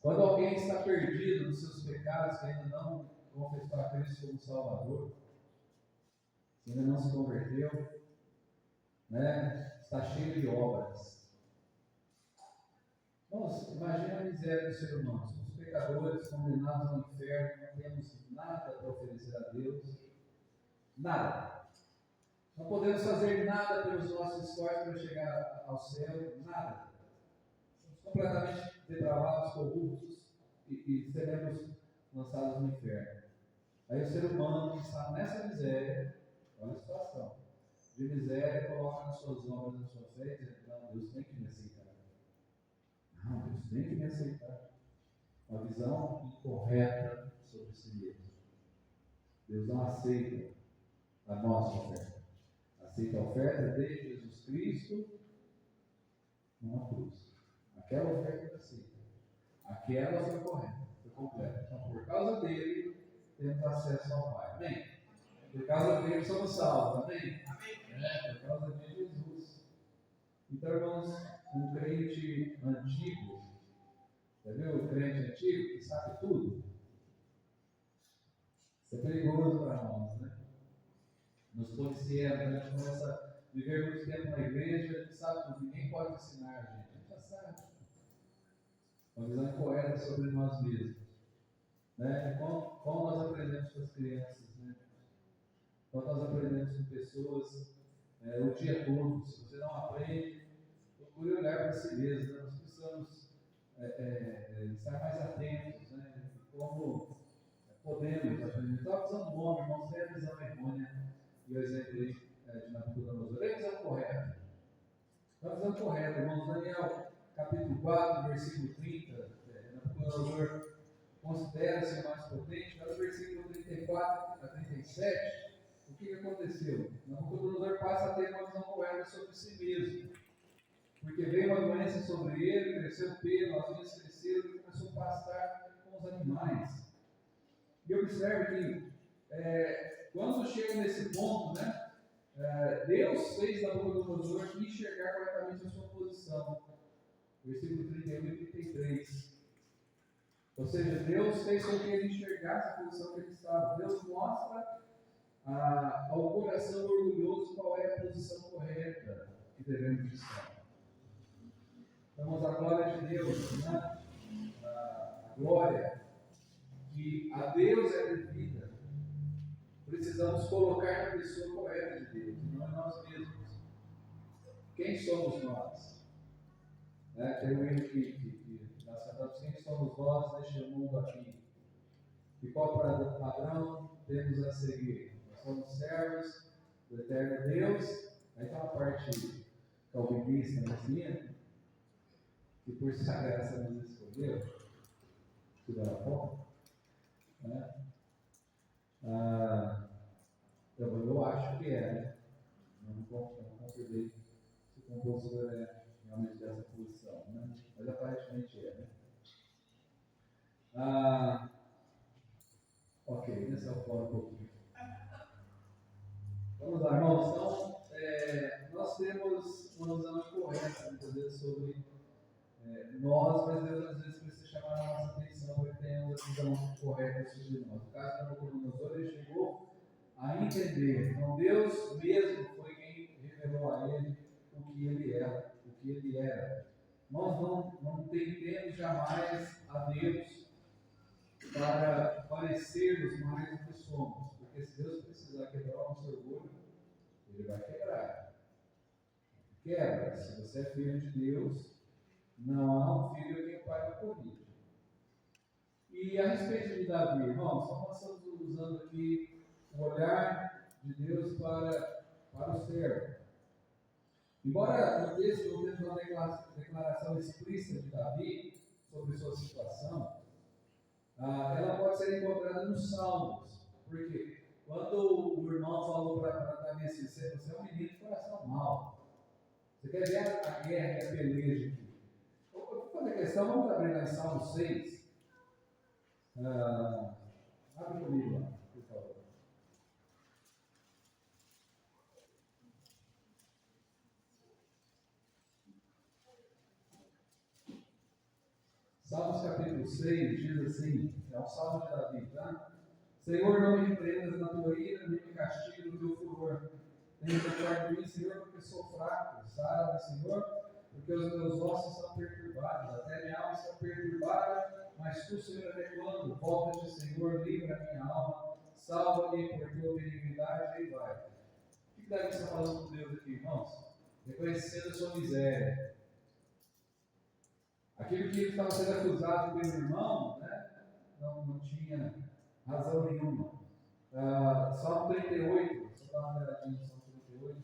Quando alguém está perdido nos seus pecados, que ainda não confessou a Cristo como Salvador, que ainda não se converteu, né, está cheio de obras. Nossa, imagina a miséria do ser humano. Somos pecadores, condenados ao inferno, não temos nada para oferecer a Deus. Nada. Não podemos fazer nada pelos nossos esforços para chegar ao céu. Nada. Somos completamente depravados, corruptos e seremos lançados no inferno. Aí o ser humano que está nessa miséria, olha a situação, de miséria, coloca nas suas obras, na sua fé, e diz: não, Deus tem que me aceitar. Não, Deus tem que me aceitar. Uma visão incorreta sobre si mesmo. Deus não aceita a nossa oferta. Aceita a oferta de Jesus Cristo numa cruz. Aquela oferta ele aceita. Aquela foi correta, foi completa. Então, por causa dele, temos acesso ao Pai. Amém? Por causa dele, somos salvos. Amém? Por causa de Jesus. Então, irmãos, um crente antigo, já viu o crente antigo que sabe tudo? Isso é perigoso para nós, né? Nos policiais, a gente começa a viver muito tempo na igreja, a gente sabe tudo, ninguém pode ensinar a gente já sabe. Uma visão incorreta sobre nós mesmos. Né? Como nós aprendemos com as crianças, né? Como nós aprendemos com pessoas o dia todo. Se você não aprende, procure olhar para si mesmo. Né? Nós precisamos estar mais atentos, né? Como podemos aprender. Estava usando o nome, irmãos, tem a visão errônea e o exemplo aí de Nabucodonosor. É a visão correta. É a visão correta, irmãos. Daniel, capítulo 4, versículo 30. Nabucodonosor considera ser mais potente, lá no versículo 34 a 37, o que aconteceu? Nabucodonosor passa a ter uma visão correta sobre si mesmo, porque veio uma doença sobre ele, cresceu o pelo, as unhas cresceram e começou a pastar com os animais. E observe que quando chega nesse ponto, né, Deus fez Nabucodonosor enxergar corretamente a sua posição. Versículo 31 e 33. Ou seja, Deus fez com que ele enxergasse a posição que ele estava. Deus mostra ao coração orgulhoso qual é a posição correta que devemos estar. Então, a glória de Deus, né? A glória que a Deus é devida, precisamos colocar na pessoa correta de Deus, não em nós mesmos. Quem somos nós? Tem um hino que nós cantamos: quem somos nós neste mundo aqui? E qual padrão temos a seguir? Nós somos servos do eterno Deus. Aí tem uma parte calvinista nesse hino, que por sua graça nos escolheu, que dá fome, né? Eu acho que né? Não concordei se o compositor é realmente dessa posição, né? Mas aparentemente né? Ok, nessa fora um pouquinho. Vamos lá, irmãos. Então, nós temos uma visão incorreta, muitas vezes, sobre nós, mas Deus às vezes precisa chamar a nossa atenção para que tenhamos a visão correta sobre nós. No caso de Nabucodonosor, ele chegou a entender. Então, Deus mesmo foi quem revelou a ele o que ele era. Nós não tentemos jamais a Deus para parecermos mais do que somos, porque se Deus precisar quebrar o nosso orgulho, Ele vai quebrar. Quebra. Se você é filho de Deus, não há um filho que o pai não corrige. E a respeito de Davi, irmãos, nós estamos usando aqui o olhar de Deus para o servo. Embora no texto não tenha uma declaração explícita de Davi sobre sua situação, ela pode ser encontrada nos Salmos. Porque quando o irmão falou para Davi assim: você é um menino de coração mau, você quer ver a guerra e a peleja aqui. Eu vou fazer questão, vamos abrir lá em Salmo 6. Abre comigo lá, por favor. Salmos capítulo 6 diz assim, é um salmo de Davi, tá? Senhor, não me repreendas na tua ira, nem me castigue no teu furor. Tenha misericórdia de mim, Senhor, porque sou fraco. Sara-me, Senhor, porque os meus ossos estão perturbados, até minha alma está perturbada, mas tu, Senhor, até quando? Volta-te, Senhor, livra a minha alma, salva-me por tua benignidade e vai. O que Davi está falando com Deus aqui, irmãos? Reconhecendo a sua miséria. Aquilo que ele estava sendo acusado pelo irmão, né, não tinha razão nenhuma. Salmo 38, só dar uma olhadinha no Salmo 38.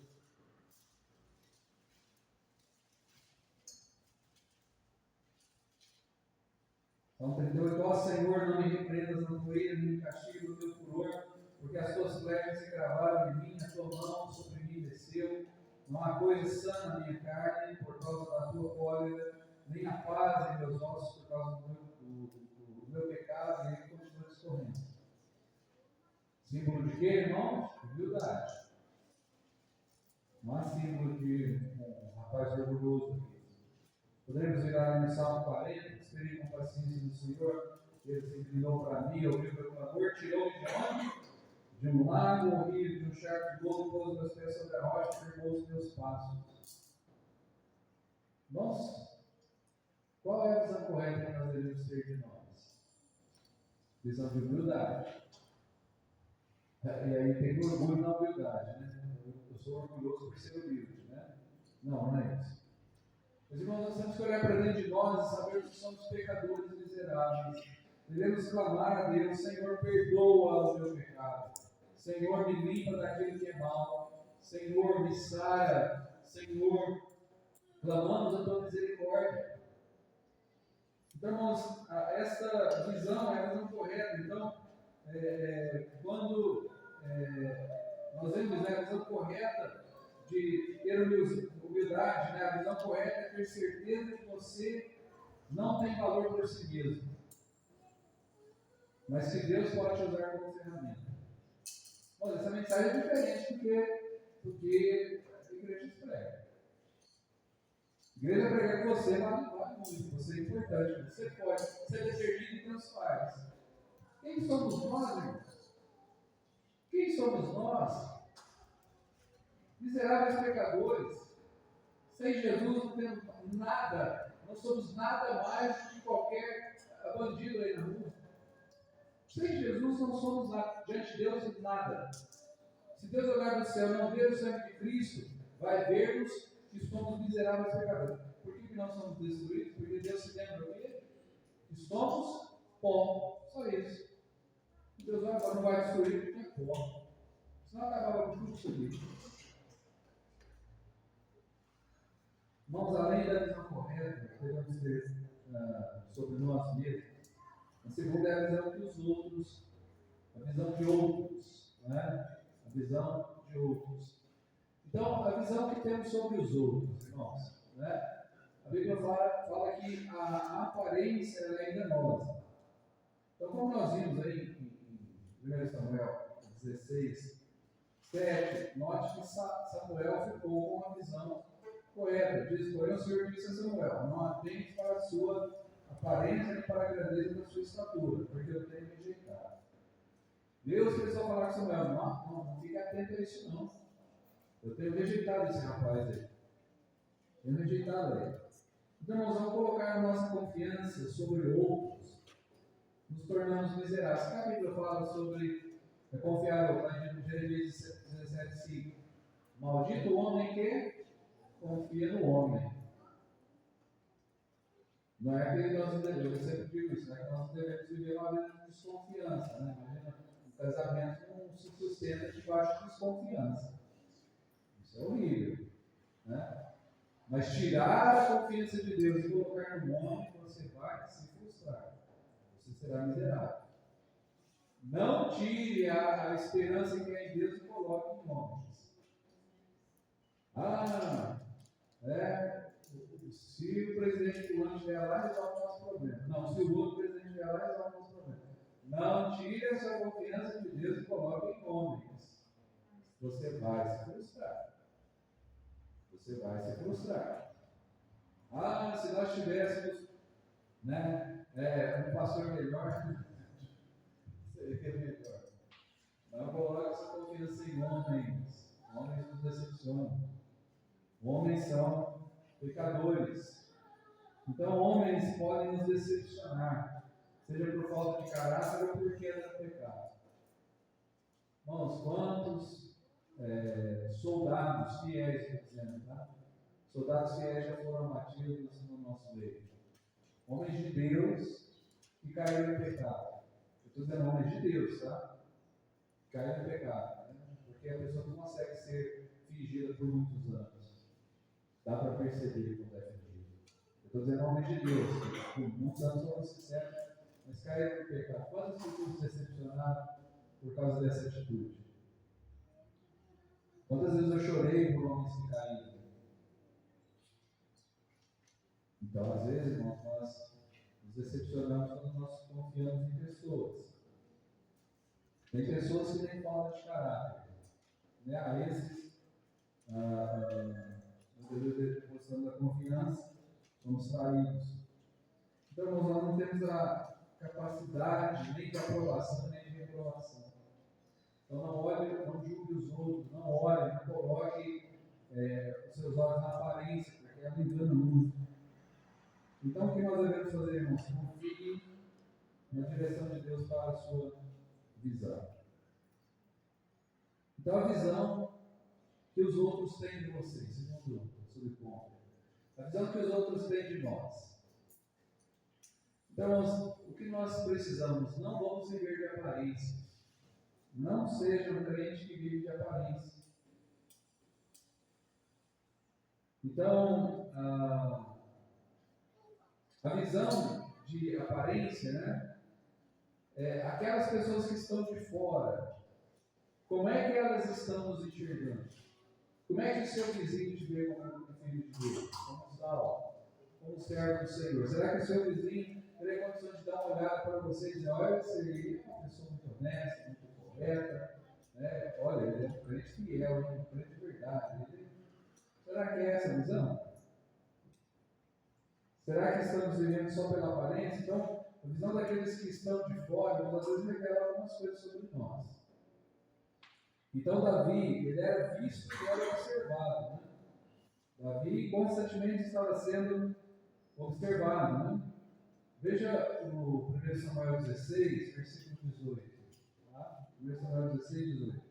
Salmo 38, ó Senhor, não me repreendas na tua ira, nem me castigue no teu furor, porque as tuas flechas se cravaram em mim, a tua mão sobre mim desceu. Não há coisa sã na minha carne, por causa da tua cólera, nem a paz em meus ossos por causa do meu pecado, e ele continua discorrendo. Símbolo de quê, irmãos? Humildade. Não há símbolo de um rapaz orgulhoso aqui. Podemos virar no Salmo 40, esperei com paciência do Senhor, ele se inclinou para mim, ouviu meu clamor, tirou-me de onde? De um lago horrível, de um charco de gozo, pôs meus pés sobre a rocha, firmou os meus passos. Nossa! Qual é a visão correta que nós devemos ter de nós? Visão de humildade. E aí tem orgulho na humildade, né? Eu sou orgulhoso por ser humilde, né? Não é isso. Mas, irmãos, nós temos que olhar para dentro de nós e saber que somos pecadores miseráveis. Devemos clamar a Deus: Senhor, perdoa o meu pecado. Senhor, me limpa daquilo que é mal. Senhor, me sara. Senhor, clamamos a tua misericórdia. Então, irmãos, essa visão é a visão correta. Então, quando nós vemos a visão correta de ter humildade, né? A visão correta é ter certeza que você não tem valor por si mesmo, mas que Deus pode te usar como ferramenta. Bom, essa mensagem é diferente do que a igreja prega. A igreja prega que você vale muito, você é importante, você pode, você é servido em Deus faz. Quem somos nós, irmãos? Quem somos nós? Miseráveis pecadores. Sem Jesus não temos nada, não somos nada mais do que qualquer bandido aí na rua. Sem Jesus não somos nada, diante de Deus nada. Se Deus olhar do céu e não ver o sangue de Cristo, vai ver-nos que somos miseráveis pecadores. Por que não somos destruídos? Porque Deus se lembra o quê? Que somos pó. Só isso. Deus não vai destruir porque é pó. Senão acabava com tudo isso aqui. Irmãos, além da visão correta, devemos ter sobre nós mesmos. A segunda é a visão dos outros, a visão de outros, né? A visão de outros. Então, a visão que temos sobre os outros, irmãos, né? A Bíblia fala que a aparência é enganosa. Então, como nós vimos aí em 1 Samuel 16, 7, note que Samuel ficou com uma visão correta. Diz, porém, o Senhor disse a Samuel: não atente para a sua aparência nem para a grandeza da sua estatura, porque eu tenho rejeitado. Deus começou a falar com Samuel: não fique atento a isso não. Eu tenho rejeitado esse rapaz aí. Tenho rejeitado ele. Então nós vamos colocar a nossa confiança sobre outros, nos tornamos miseráveis. A Bíblia fala sobre confiar em Jeremias 17:5. Maldito o homem que confia no homem. Não é que nós devemos, eu sempre digo isso, não é que nós devemos viver uma vida de desconfiança. Né? Imagina, um casamento não se sustenta debaixo de desconfiança. Isso é horrível. Né? Mas tirar a confiança de Deus e colocar no homem, você vai se frustrar. Você será miserável. Não tire a esperança que é em Deus e coloque em homens. Se o presidente fulano estiver lá, resolve o nosso problema. Não, se o outro presidente estiver lá, resolve o nosso problema. Não tire a sua confiança de Deus e coloque em homens. Você vai se frustrar. Você vai se frustrar. Se nós tivéssemos um pastor melhor, seria melhor. Não coloque essa confiança em homens. Homens nos decepcionam. Homens são pecadores. Então, homens podem nos decepcionar, seja por falta de caráter ou por queda do pecado. Irmãos, quantos soldados fiéis, por exemplo, tá? Soldados fiéis já foram abatidos no nosso meio. Homens de Deus que caíram em pecado. Eu estou dizendo homens de Deus, tá? Caíram em pecado. Né? Porque a pessoa não consegue ser fingida por muitos anos. Dá para perceber quando é fingido. Eu estou dizendo homens de Deus, que por muitos anos foram sinceros, mas caíram em pecado. Quantas pessoas se decepcionaram por causa dessa atitude? Quantas vezes eu chorei por homens que caíram? Então, às vezes, irmãos, nós nos decepcionamos quando nós confiamos em pessoas. Tem pessoas que têm falta de caráter. Né? A esses, demonstrando a confiança, somos traídos. Então, irmãos, nós não temos a capacidade nem de aprovação, nem de reprovação. Então, não olhe, não julgue os outros, não olhe, não coloque os seus olhos na aparência, porque ela engana muito. Então, o que nós devemos fazer, irmãos? Confie na direção de Deus para a sua visão. Então, a visão que os outros têm de vocês, segundo ponto. A visão que os outros têm de nós. Então, irmãos, o que nós precisamos? Não vamos viver de aparência. Não seja um crente que vive de aparência. Então, a visão de aparência, né? Aquelas pessoas que estão de fora, como é que elas estão nos enxergando? Como é que o seu vizinho te vê como filho de Deus? Como servo do Senhor? Será que o seu vizinho teria condições de dar uma olhada para você e dizer, olha, esse aí é uma pessoa muito honesta, muito correta, né? Olha, ele é um crente fiel, um crente de verdade. Será que é essa a visão? Será que estamos vivendo só pela aparência? Então, a visão daqueles que estão de fora, às vezes revela algumas coisas sobre nós. Então, Davi, ele era visto e era observado. Né? Davi constantemente estava sendo observado. Né? Veja o 1 Samuel 16, versículo 18. Tá? 1 Samuel 16, 18.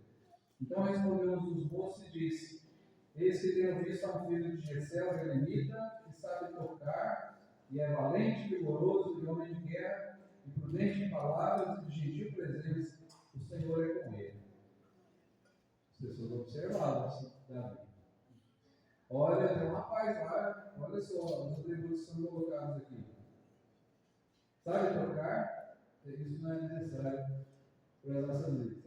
Então respondeu um dos moços e disse: eis que tenho visto a um filho de Jessé, o Belemita, que sabe tocar, e é valente, vigoroso, de homem de guerra, e prudente em palavras, e de gentil presença, o Senhor é com ele. As pessoas observavam Davi. Olha, tem um rapaz lá, olha só, os atributos são colocados aqui. Sabe tocar? Isso não é necessário para as nossas vidas.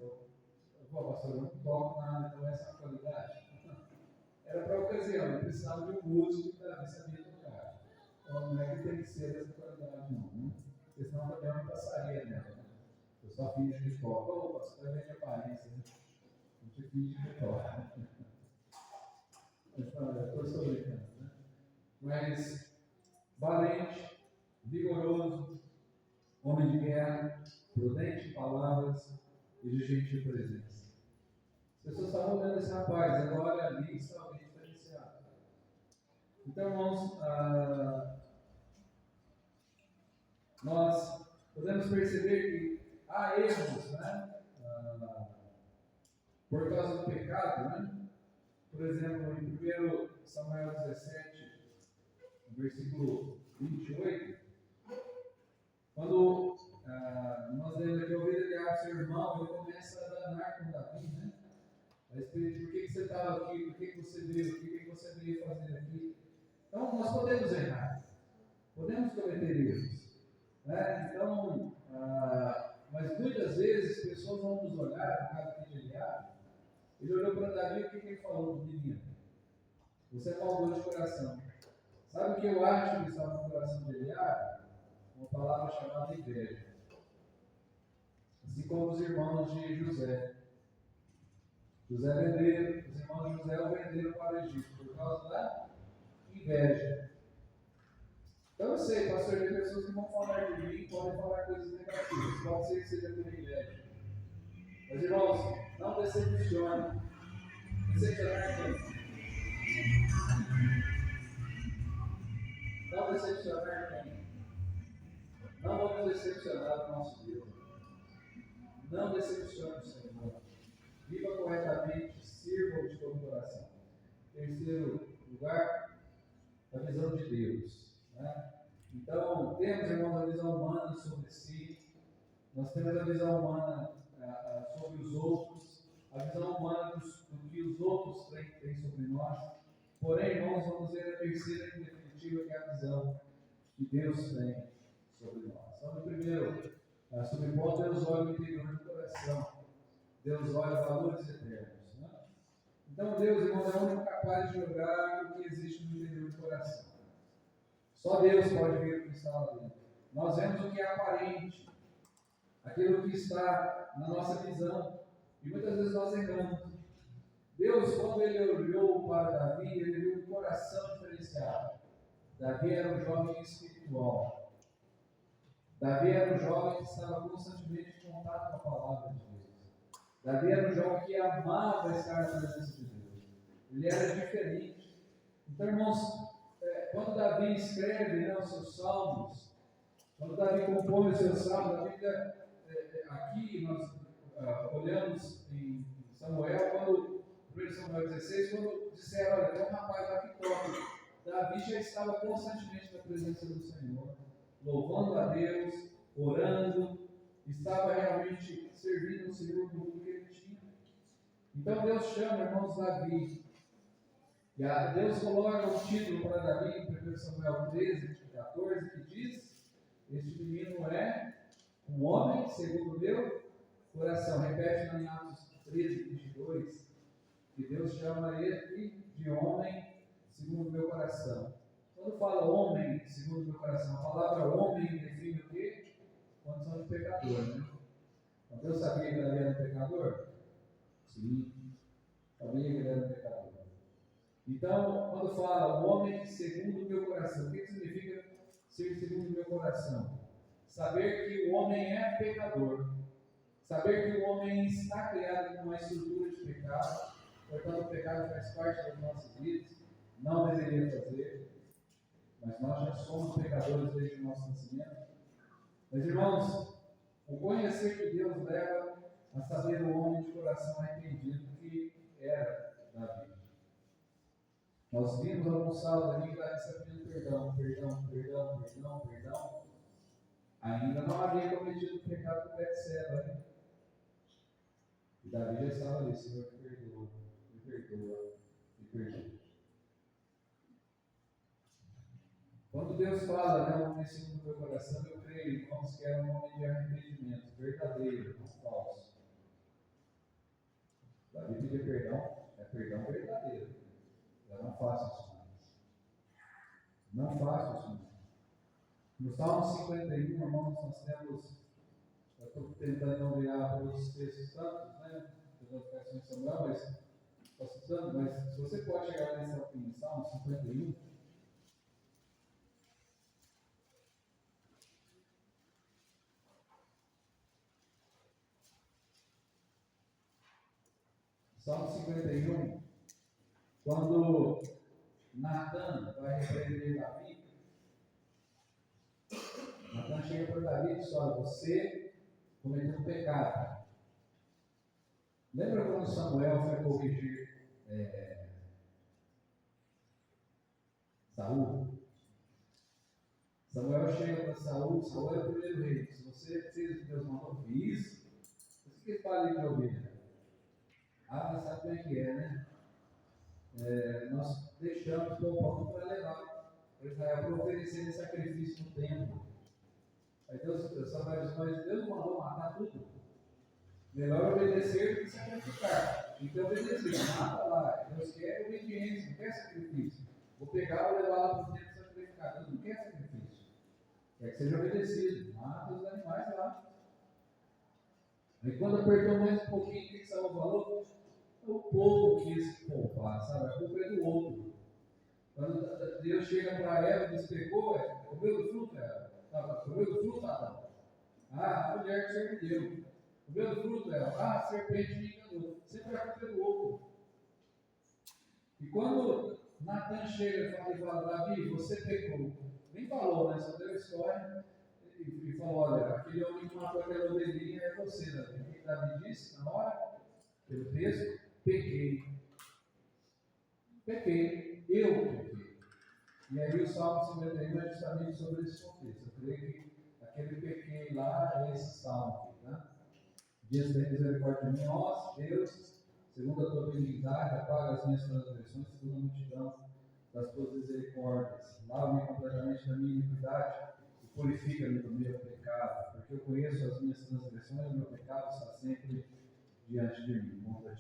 Então, pastor, eu não toco nada, então essa é a qualidade. Era para a ocasião, ele precisava de um músico que Davi sabia tocar. Então não é que tem que ser dessa qualidade, não. Né? Porque senão também não passaria nela. Né? Eu só finge que toca. Ô, pastor, vai ver de aparência, né? A gente finge que toca. Eu estou brincando, né? Mas valente, vigoroso, homem de guerra, prudente em palavras e de gentil presença. As pessoas estavam olhando esse rapaz, agora ali está alguém diferenciado. Então, irmãos, nós podemos perceber que há erros, né? Por causa do pecado, né? Por exemplo, em 1 Samuel 17, versículo 28, quando nós lemos aqui, ouvir Eliabe, seu irmão, ele começa a danar com Davi, né? A respeito de por que você estava aqui, por que você veio aqui, o que você veio fazer aqui. Então, nós podemos errar, podemos cometer erros. Né? Então, mas muitas vezes pessoas vão nos olhar, no caso aqui de Eliabe, ele olhou para Davi e o que ele falou do menino? Você é maldoso de coração. Sabe o que eu acho que estava no coração de Eliabe? Uma palavra chamada inveja. Assim como os irmãos de José. José venderam, os irmãos de José o venderam para o Egito por causa da inveja. Então eu sei, pastor, tem pessoas que vão falar de mim, podem falar coisas negativas, pode ser que seja por inveja. Mas irmãos, não decepcione. Decepcionar quem? Não decepcionar quem? Não vamos decepcionar o nosso Deus. Não decepcione o Senhor. Viva corretamente, sirva de todo o coração. Terceiro lugar, a visão de Deus. Né? Então, temos, irmãos, a visão humana sobre si, nós temos a visão humana sobre os outros, a visão humana do que os outros têm sobre nós. Porém, irmãos, vamos ver a terceira e definitiva, que é a visão que Deus tem sobre nós. Então, no primeiro, sobre qual Deus olha o interior do coração. Deus olha valores eternos. Né? Então, Deus, irmãos, é o único capaz de olhar o que existe no interior do coração. Só Deus pode ver o que está lá dentro. Nós vemos o que é aparente, aquilo que está na nossa visão, e muitas vezes nós erramos. Deus, quando ele olhou para Davi, ele viu um coração diferenciado. Davi era um jovem espiritual. Davi era um jovem que estava constantemente em contato com a palavra de Deus. Davi era um jovem que amava estar na presença de Deus. Ele era diferente. Então, irmãos, quando Davi escreve os seus salmos, quando Davi compõe os seus salmos, a Bíblia, aqui nós olhamos em Samuel, quando 1 Samuel 16, quando disseram, olha, tem um rapaz lá que toca. Davi já estava constantemente na presença do Senhor, louvando a Deus, orando, estava realmente servindo o Senhor no mundo que ele tinha. Então Deus chama, irmãos, Davi. E Deus coloca um título para Davi em 1 Samuel 13, 14, que diz: este menino é um homem segundo o meu coração. Repete lá em Atos 13, 22, que Deus chama ele de homem segundo o meu coração. Quando fala homem segundo o meu coração, a palavra homem define o quê? Condição de pecador, né? Então Deus sabia que ele era um pecador? Sim, sabia que ele era um pecador. Então, quando fala o homem segundo o meu coração, o que significa ser segundo o meu coração? Saber que o homem é pecador. Saber que o homem está criado numa estrutura de pecado, portanto o pecado faz parte das nossas vidas, não deveria fazer, mas nós já somos pecadores desde o nosso nascimento. Mas irmãos, o conhecer de Deus leva a saber o homem de coração arrependido que era Davi. Nós vimos alguns salmos ali que Davi está pedindo perdão. Ainda não havia cometido o pecado com Betseba, né? E Davi já estava ali, Senhor, me perdoa. Quando Deus fala, né, o homem segundo o meu coração, eu creio, irmãos, que era um homem de arrependimento, verdadeiro, não falso. Davi pedir perdão, é perdão verdadeiro. Eu não faço isso mais. Não faço isso mais. No Salmo 51, irmãos, nós temos, eu estou tentando não olhar para os textos tantos, né, das notificações de Samuel, mas estou citando, mas se você pode chegar nesse Salmo 51, Salmo 51, quando Natan vai repreender Davi, Natan chega para Davi e diz: olha, você cometeu um pecado. Lembra quando Samuel foi corrigir Saul? Samuel chega para Saul, Saul é o primeiro rei. Se você fez o que Deus mandou, fiz. Você que fala de ovelha. Ah, mas sabe como é que é, né? Nós deixamos o pão para levar para Israel para oferecer esse sacrifício no templo. Aí Samuel diz: mas Deus mandou matar tudo. Melhor obedecer do que sacrificar. Então obedecer, mata lá. Deus quer obediência, não quer sacrifício. Vou pegar ou levar lá para o templo sacrificar. Deus não quer sacrifício. Quer que seja obedecido. Mata os animais lá. Aí quando apertou mais um pouquinho, o que Saul falou? O povo quis poupar, sabe? A culpa é do outro. Quando Deus chega para Eva e diz: pecou, comeu do fruto, Eva? Comeu do fruto, Adão? Ah, a mulher que serve deu. Comeu do fruto, Eva? Ah, a serpente me enganou. Sempre a culpa é do outro. E quando Natan chega e fala: Davi, você pecou. Nem falou, né? Só deu a história e falou: olha, aquele homem que matou aquela ovelhinha é você, Davi. O que Davi disse na hora? Pelo texto: pequei. Eu pequei. E aí o Salmo 51 é justamente sobre esse contexto. Eu creio que aquele pequei lá é esse salmo aqui, tá? Dias tem misericórdia de mim, ó Deus, segundo a tua benignidade, apaga as minhas transgressões, segundo a multidão das tuas misericórdias. Lava-me completamente da minha iniquidade e purifica-me do meu pecado, porque eu conheço as minhas transgressões e o meu pecado está sempre diante de mim. Contra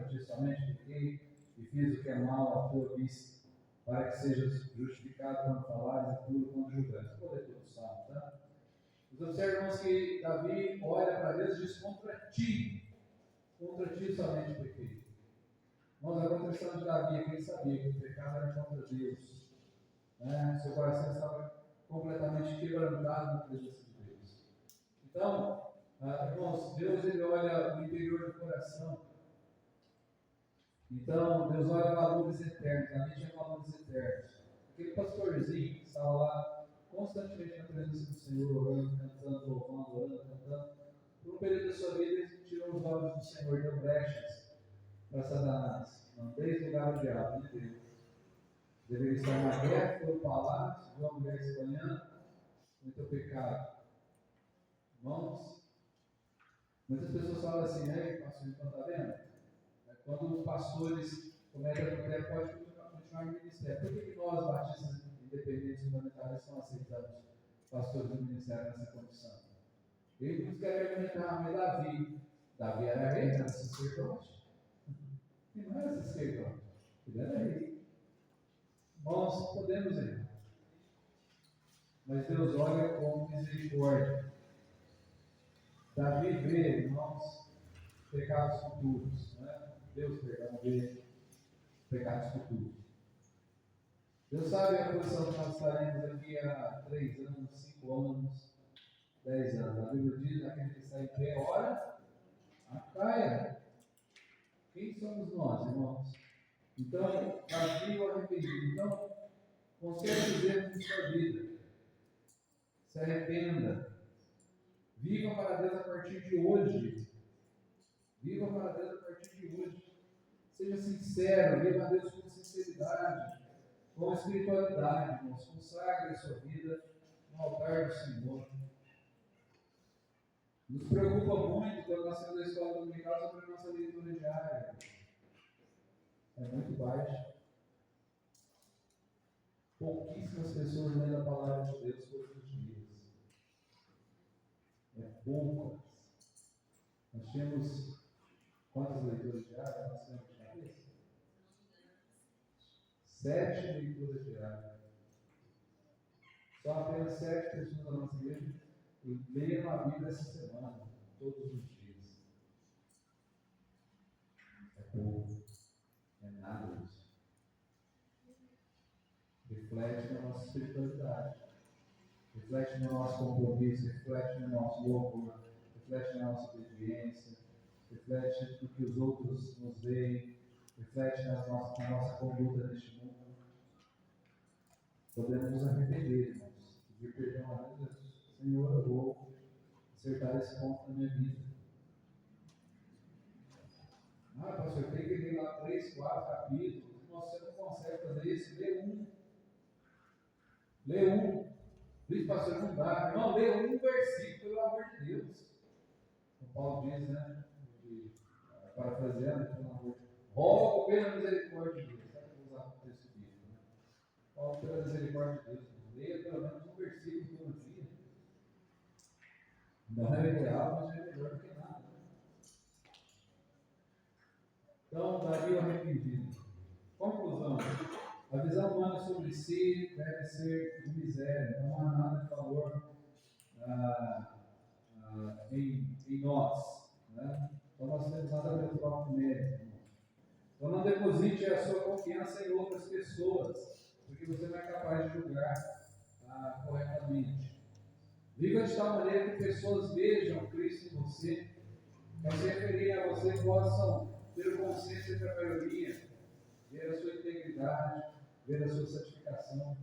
ti somente pequei e fiz o que é mal à tua vista, para que sejas justificado quando falares e puro quando julgares. Vou ler todo o salmo, tá? Os observamos que Davi olha para Deus e diz: contra ti somente pequei. Mas a confissão de Davi é que ele sabia que o pecado era contra Deus, né? Seu coração estava completamente quebrantado na presença de Deus. Então, irmãos, Deus ele olha o interior do coração. Então, Deus olha valores eternos. Davi tinha valores eternos. Aquele pastorzinho que estava lá constantemente na presença do Senhor, orando, cantando, louvando, orando, cantando, por um período da sua vida ele tirou os olhos do Senhor, deu brechas para Satanás. Não desde o lugar do diabo, de Deus. Deveria estar na guerra, foi para lá, viu a mulher espanhando, cometeu pecado. Irmãos, muitas pessoas falam assim, né, pastor, então está vendo? Quando os pastores cometem adultério, pode continuar no ministério. Por que nós, batistas independentes fundamentalistas, não aceitamos pastores do ministério nessa condição. Ele nos quer alimentar, mas Davi era rei, era sacerdote. E não era sacerdote, ele era rei. Nós podemos errar, mas Deus olha com misericórdia. Davi vê, irmãos, pecados futuros, né? Deus, perdão, vê pecados futuros. Deus sabe a posição que nós estaremos aqui há 3 anos, 5 anos, 10 anos. A Bíblia diz: aquele que está em pé, ora, a caia. Quem somos nós, irmãos? Então, Davi o arrependido. Então, conserve Deus em sua vida. Se arrependa. Viva para Deus a partir de hoje. Viva para Deus a partir de hoje. Seja sincero, viva a Deus com sinceridade, com espiritualidade, irmãos. Consagre a sua vida no altar do Senhor. Nos preocupa muito quando nós temos a escola dominical sobre a nossa leitura diária. É muito baixa. Pouquíssimas pessoas lendo a palavra de Deus todos os dias. É poucas. Nós temos quantas leituras diárias? Nós temos de cabeça? 7 leituras diárias. Só apenas 7 pessoas da nossa igreja leram a Bíblia essa semana, todos os dias. É pouco. É nada disso. Reflete na nossa espiritualidade. Reflete no nosso compromisso, reflete no nosso louvor, reflete na nossa obediência, reflete no que os outros nos veem, reflete na nossa conduta neste mundo. Podemos nos arrepender, irmãos, pedir perdão a Deus. Senhor, eu vou acertar esse ponto na minha vida. Ah, pastor, eu tenho que ler lá 3, 4 capítulos. Nossa, você não consegue fazer isso. Lê um. Lê um. Diz, pastor, não dá. Não, lê um versículo, pelo amor de Deus. O Paulo diz, né? Parafraseando, pelo amor de Deus. Rogo pela misericórdia de Deus. Sabe que eu vou usar o texto bíblico, né? Rogo pela misericórdia de Deus. Leia pelo menos um versículo todo dia. Não é ideal, mas é melhor do que nada. Então, Davi o arrependido. Conclusão: a visão humana sobre si deve ser de miséria, não há nada de valor em nós. Né? Então, nós temos nada a ver com mérito. Então, não deposite a sua confiança em outras pessoas, porque você não é capaz de julgar corretamente. Viva de tal maneira que pessoas vejam Cristo em você, que ao se referirem a você possam ter o consenso entre a maioria, ver a sua integridade, ver a sua santificação.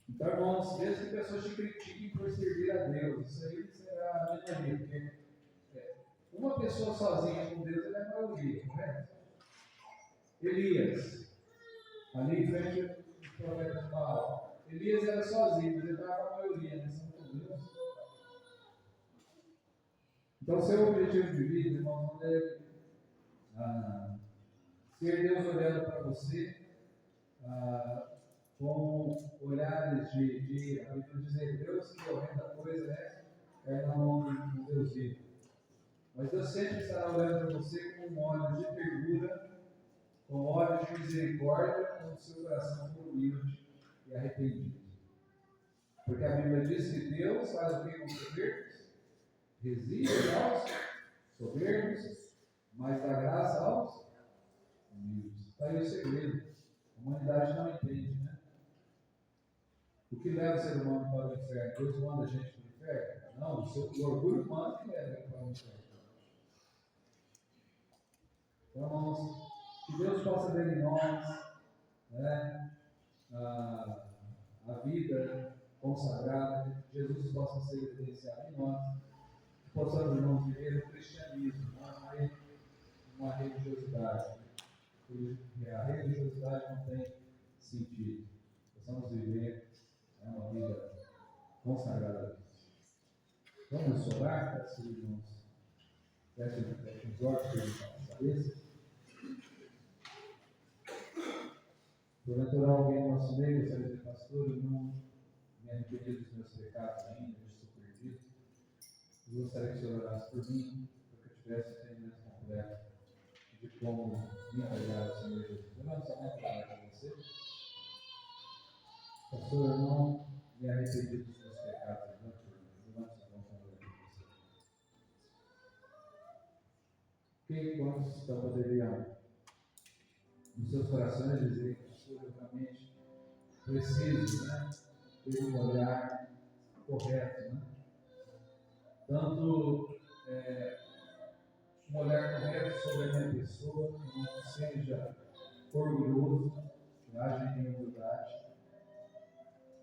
Então, irmãos, mesmo que pessoas te critiquem por servir a Deus, isso aí será a minoria, porque uma pessoa sozinha com Deus é a maioria, correto? Elias, ali em frente ao profeta de Baal. Elias era sozinho, mas ele estava com a maioria, né? São com Deus. Então, seu objetivo de vida, irmão, não deve ser Deus olhando para você com olhares de a Bíblia diz em Deus que horrenda coisa é na mão de Deus vivo. Mas Deus sempre estará olhando para você com olhos de ternura, com olhos de misericórdia, quando o seu coração for humilde e arrependido. Porque a Bíblia diz que Deus faz o que com os soberbos? Resiste aos soberbos, mas dá graça aos humildes. Está aí o segredo. A humanidade não entende, né? O que leva o ser humano para o inferno? Deus manda a gente para o inferno? Não, o orgulho humano que leva para o inferno. Então, irmãos, que Deus possa ver em nós, né, a vida consagrada, que Jesus possa ser evidenciado em nós, que possamos, irmãos, viver o cristianismo, não uma religiosidade. A religiosidade não tem sentido. Possamos viver uma vida consagrada a Deus. Vamos orar, peço irmãos, feche os olhos pela cabeça. Porventura alguém no nosso meio, gostaria de pastor, irmão me arrependi dos meus pecados ainda, eu estou perdido. Eu gostaria que o Senhor orasse por mim, para que eu tivesse o entendimento completo de como me entregar ao Senhor Jesus. Levanta sua mão para orar com você. Pastor, eu não me arrependi dos meus pecados ainda. Levanta sua mão para orar com você. Quantos estão poderiam, nos seus corações, dizer que pastor, eu realmente preciso, né, ter um olhar correto, né? Tanto um olhar correto sobre a minha pessoa, que não seja orgulhoso, que haja em humildade,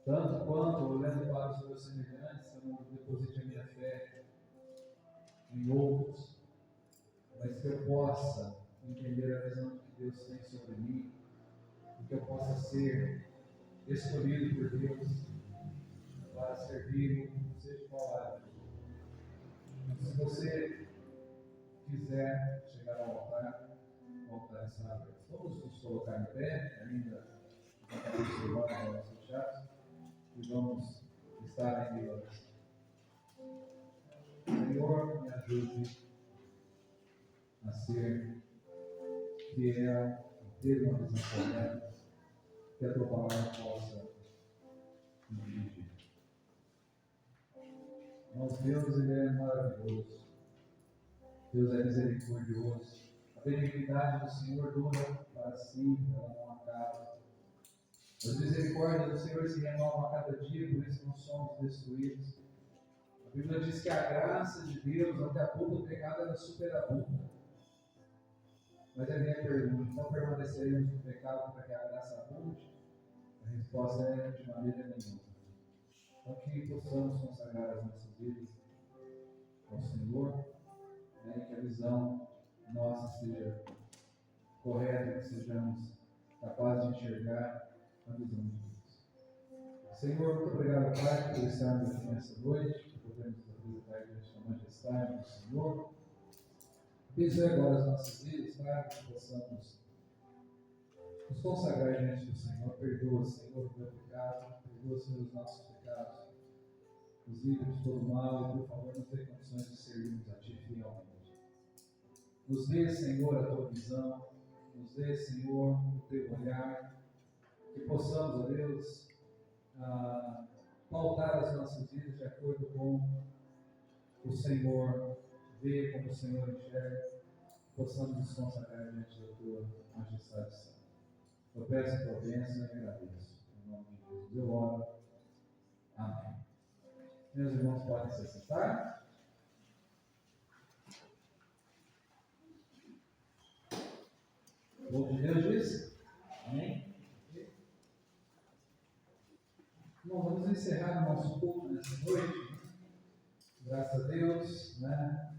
tanto quanto, olhando para os meus semelhantes, eu não deposite a minha fé em outros, mas que eu possa entender a visão que Deus tem sobre mim, e que eu possa ser escolhido por Deus para servir, seja qual área. Se você quiser chegar ao altar, o altar está aberto. Vamos nos colocar em pé, ainda com a cabeça do lado da nossa chave, e vamos estar em oração. Senhor, me ajude a ser fiel, a ter uma visão correta, que a tua palavra possa me dirigir. Nosso Deus, Ele é maravilhoso. Deus é misericordioso. A benignidade do Senhor dura para sempre, ela não acaba. As misericórdias do Senhor se renovam a cada dia, por isso não somos destruídos. A Bíblia diz que a graça de Deus, até a pouco o pecado era superabunda. Mas a minha pergunta, não permaneceremos no pecado para que a graça abunde? A resposta é de maneira nenhuma. Então que possamos consagrar as nossas vidas ao Senhor, né, que a visão nossa seja correta, que sejamos capazes de enxergar a visão de Deus. Senhor, muito obrigado, Pai, por estarmos aqui nessa noite, por podermos apresentar a Sua Majestade do Senhor. Abençoe agora as nossas vidas, Pai, que possamos nos consagrar diante do Senhor. Perdoa, Senhor, o meu pecado, perdoa, Senhor, os nossos pecados. Nos livre de todo mal e, por favor, nos dê condições de servirmos a Ti fielmente. Nos dê, Senhor, a Tua visão, nos dê, Senhor, o Teu olhar, que possamos, ó Deus, pautar as nossas vidas de acordo com o Senhor vê, como o Senhor enxerga, possamos nos consagrar diante da Tua Majestade Santa. Eu peço a Tua bênção e agradeço. Em nome de Jesus eu oro. Amém. Meus irmãos podem se sentar. O povo de Deus diz? Amém? Bom, vamos encerrar o nosso culto nessa noite. Graças a Deus, né?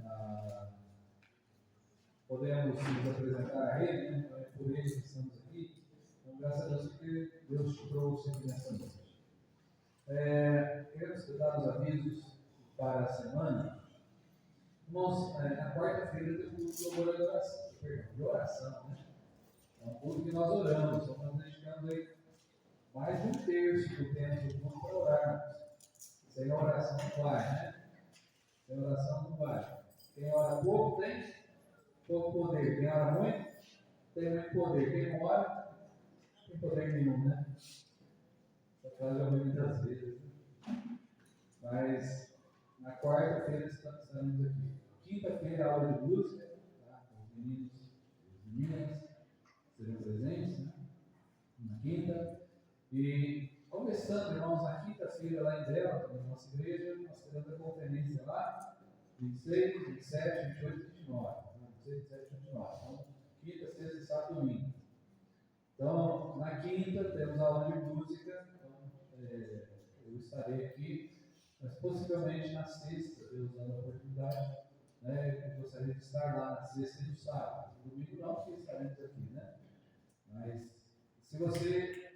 Podemos nos apresentar a Ele, né? É por Ele que estamos aqui. Então, graças a Deus que Deus te trouxe aqui nessa noite. Queremos dar os avisos para a semana. Irmãos, na quarta-feira tem um culto de louvor e oração. De oração, né? É um culto que nós oramos, estamos dedicando aí mais de 1/3 do tempo do culto para orarmos. Sem oração não vai, né? Sem oração não vai. Quem ora pouco tem pouco poder. Quem ora muito tem muito poder. Quem não ora não tem poder nenhum, né? Essa frase eu ouvi muitas vezes. Mas na quarta-feira estaremos aqui. Quinta-feira, aula de música, tá? Os meninos e as meninas serão presentes, né? Na quinta. E começando, irmãos, na quinta-feira lá em Delta, na nossa igreja, nós teremos a conferência lá, 26, 27, 28 e 29. 26, 27 e 29. Então, quinta, sexta, sábado e domingo. Então, na quinta, temos aula de música. Então, eu estarei aqui, mas possivelmente na sexta, Deus dando a oportunidade, né? Eu gostaria de estar lá na sexta e no sábado. No domingo não, porque estaremos aqui, né? Mas, se você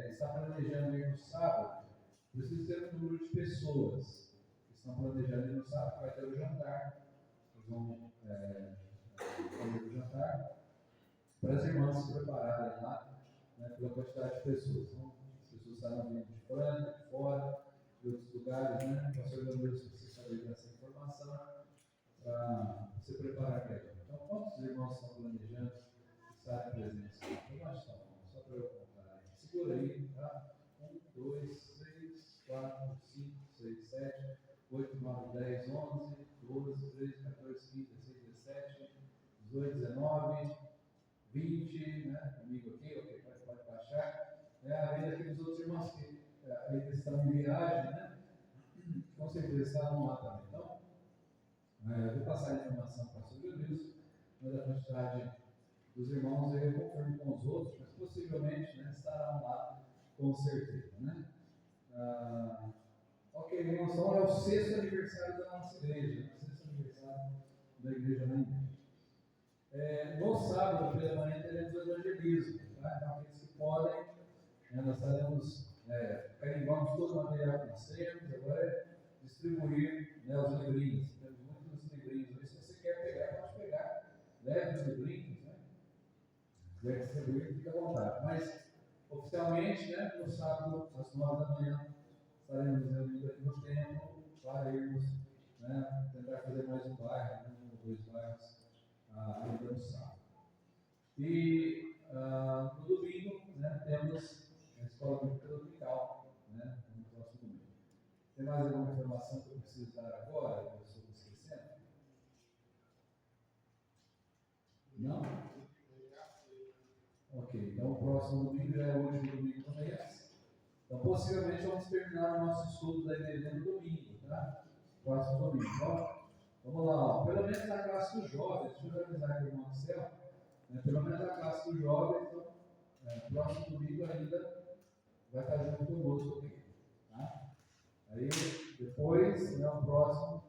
está planejando ir no sábado, precisa ter um número de pessoas que estão planejando ir no sábado, vai ter o jantar. Nós vamos fazer o jantar para as irmãs se prepararem lá, né, pela quantidade de pessoas. Então, as pessoas estarão vindo de Franca, de fora, de outros lugares, né? O pastor Gabriel, se você saber dessa informação, para você preparar para ele. Então, quantos irmãos estão planejando estar presentes? Então, estão, só para eu contar aí. Segura aí, tá? 1, 2, 3, 4, 5, 6, 7, 8, 9, 10, 11, 12, 13, 14, 15, 16, 17, 18, 19, 20, né? Comigo aqui, ok, pode baixar. Além daqueles outros irmãos que ainda estão em viagem, né? Com certeza estavam lá também. Então, eu vou passar a informação para o pastor Wilson, mas a quantidade dos irmãos eu confirmo com os outros, mas possivelmente, né, estarão lá com certeza, né? Ok, irmãos, então é o 6º aniversário da nossa igreja, né? 6º aniversário da igreja na igreja. No sábado, pela manhã, teremos o evangelismo, tá? Então, aqueles que podem, né, nós estaremos carimbando todo o material que nós temos, agora distribuir, né, os livrinhos. Temos muitos livrinhos. Se você quer pegar, pode pegar, leve os livrinhos, né? Se quiser distribuir, fica à vontade. Mas, oficialmente, né, no sábado, às 9 da manhã, estaremos reunidos aqui no templo para irmos, né, tentar fazer mais um bairro, né, 1 ou 2 bairros ainda no sábado. E no domingo, né, temos a escola bíblica dominical, né, no próximo domingo. Tem mais alguma informação que eu preciso dar agora? Eu estou esquecendo? Não? Ok, então o próximo domingo já é o último domingo do mês. Então, possivelmente, vamos terminar o nosso estudo da igreja no domingo, tá? Próximo domingo. Então, vamos lá, ó. Pelo menos na classe dos jovens, deixa eu organizar aqui o irmão Marcelo, né? Pelo menos na classe dos jovens, então, próximo domingo ainda vai estar junto conosco aqui, tá? Aí, depois, né, o próximo,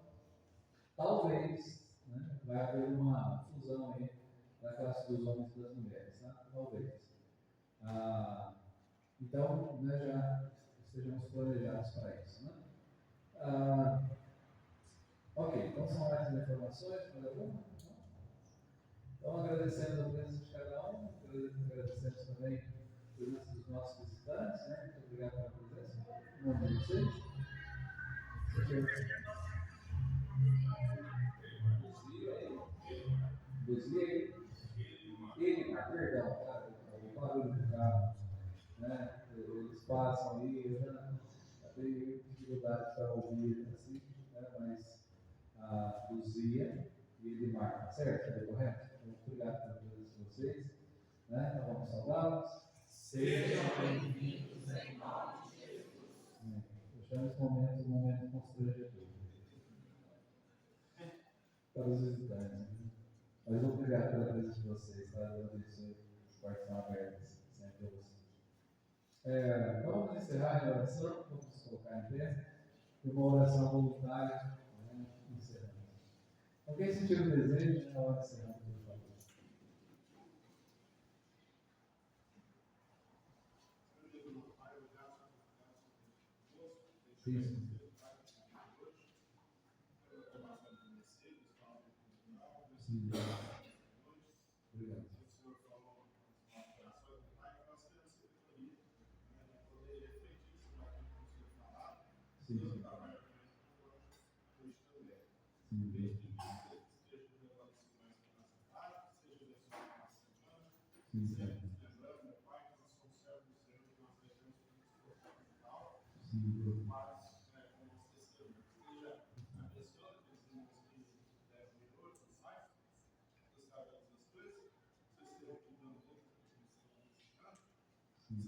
talvez, né, vai haver uma fusão aí da classe dos homens e das mulheres, tá? Talvez. Então, né, já estejamos planejados para isso, né? Ok, então são essas informações, mais alguma? Então, agradecemos a presença de cada um, agradecemos também a presença dos nossos visitantes, né? Muito obrigado pela presença. Em nome de vocês. Luzia, perdão, tá? O barulho do carro, né? Eles passam aí, eu já tenho dificuldade para ouvir assim, né? Mas a Luzia e Edmar, tá certo? Está correto? Então, obrigado pela presença de vocês, né? Então vamos saudá-los. Sejam bem-vindos em nome de Jesus. Eu chamo esse momento um momento constrangedor para os visitantes, né? Mas obrigado pela presença de vocês, tá? Eu abençoe, os quartos estão abertos sempre a vocês. Vamos encerrar a oração, vamos colocar em pé, uma oração voluntária, né? Encerrando. Alguém sentiu o desejo na hora de encerrar, por favor? Sim. Sim. Obrigado. Sim.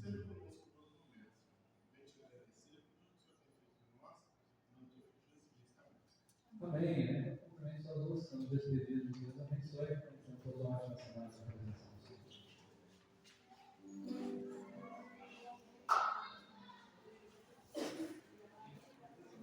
Esteja conosco todos os momentos. Bem te agradecer por tudo que o Senhor tem feito por nós. Em nome de Jesus Cristo. Amém. Também só nos despedidos de Deus. Abençoe. Todos uma ótima semana.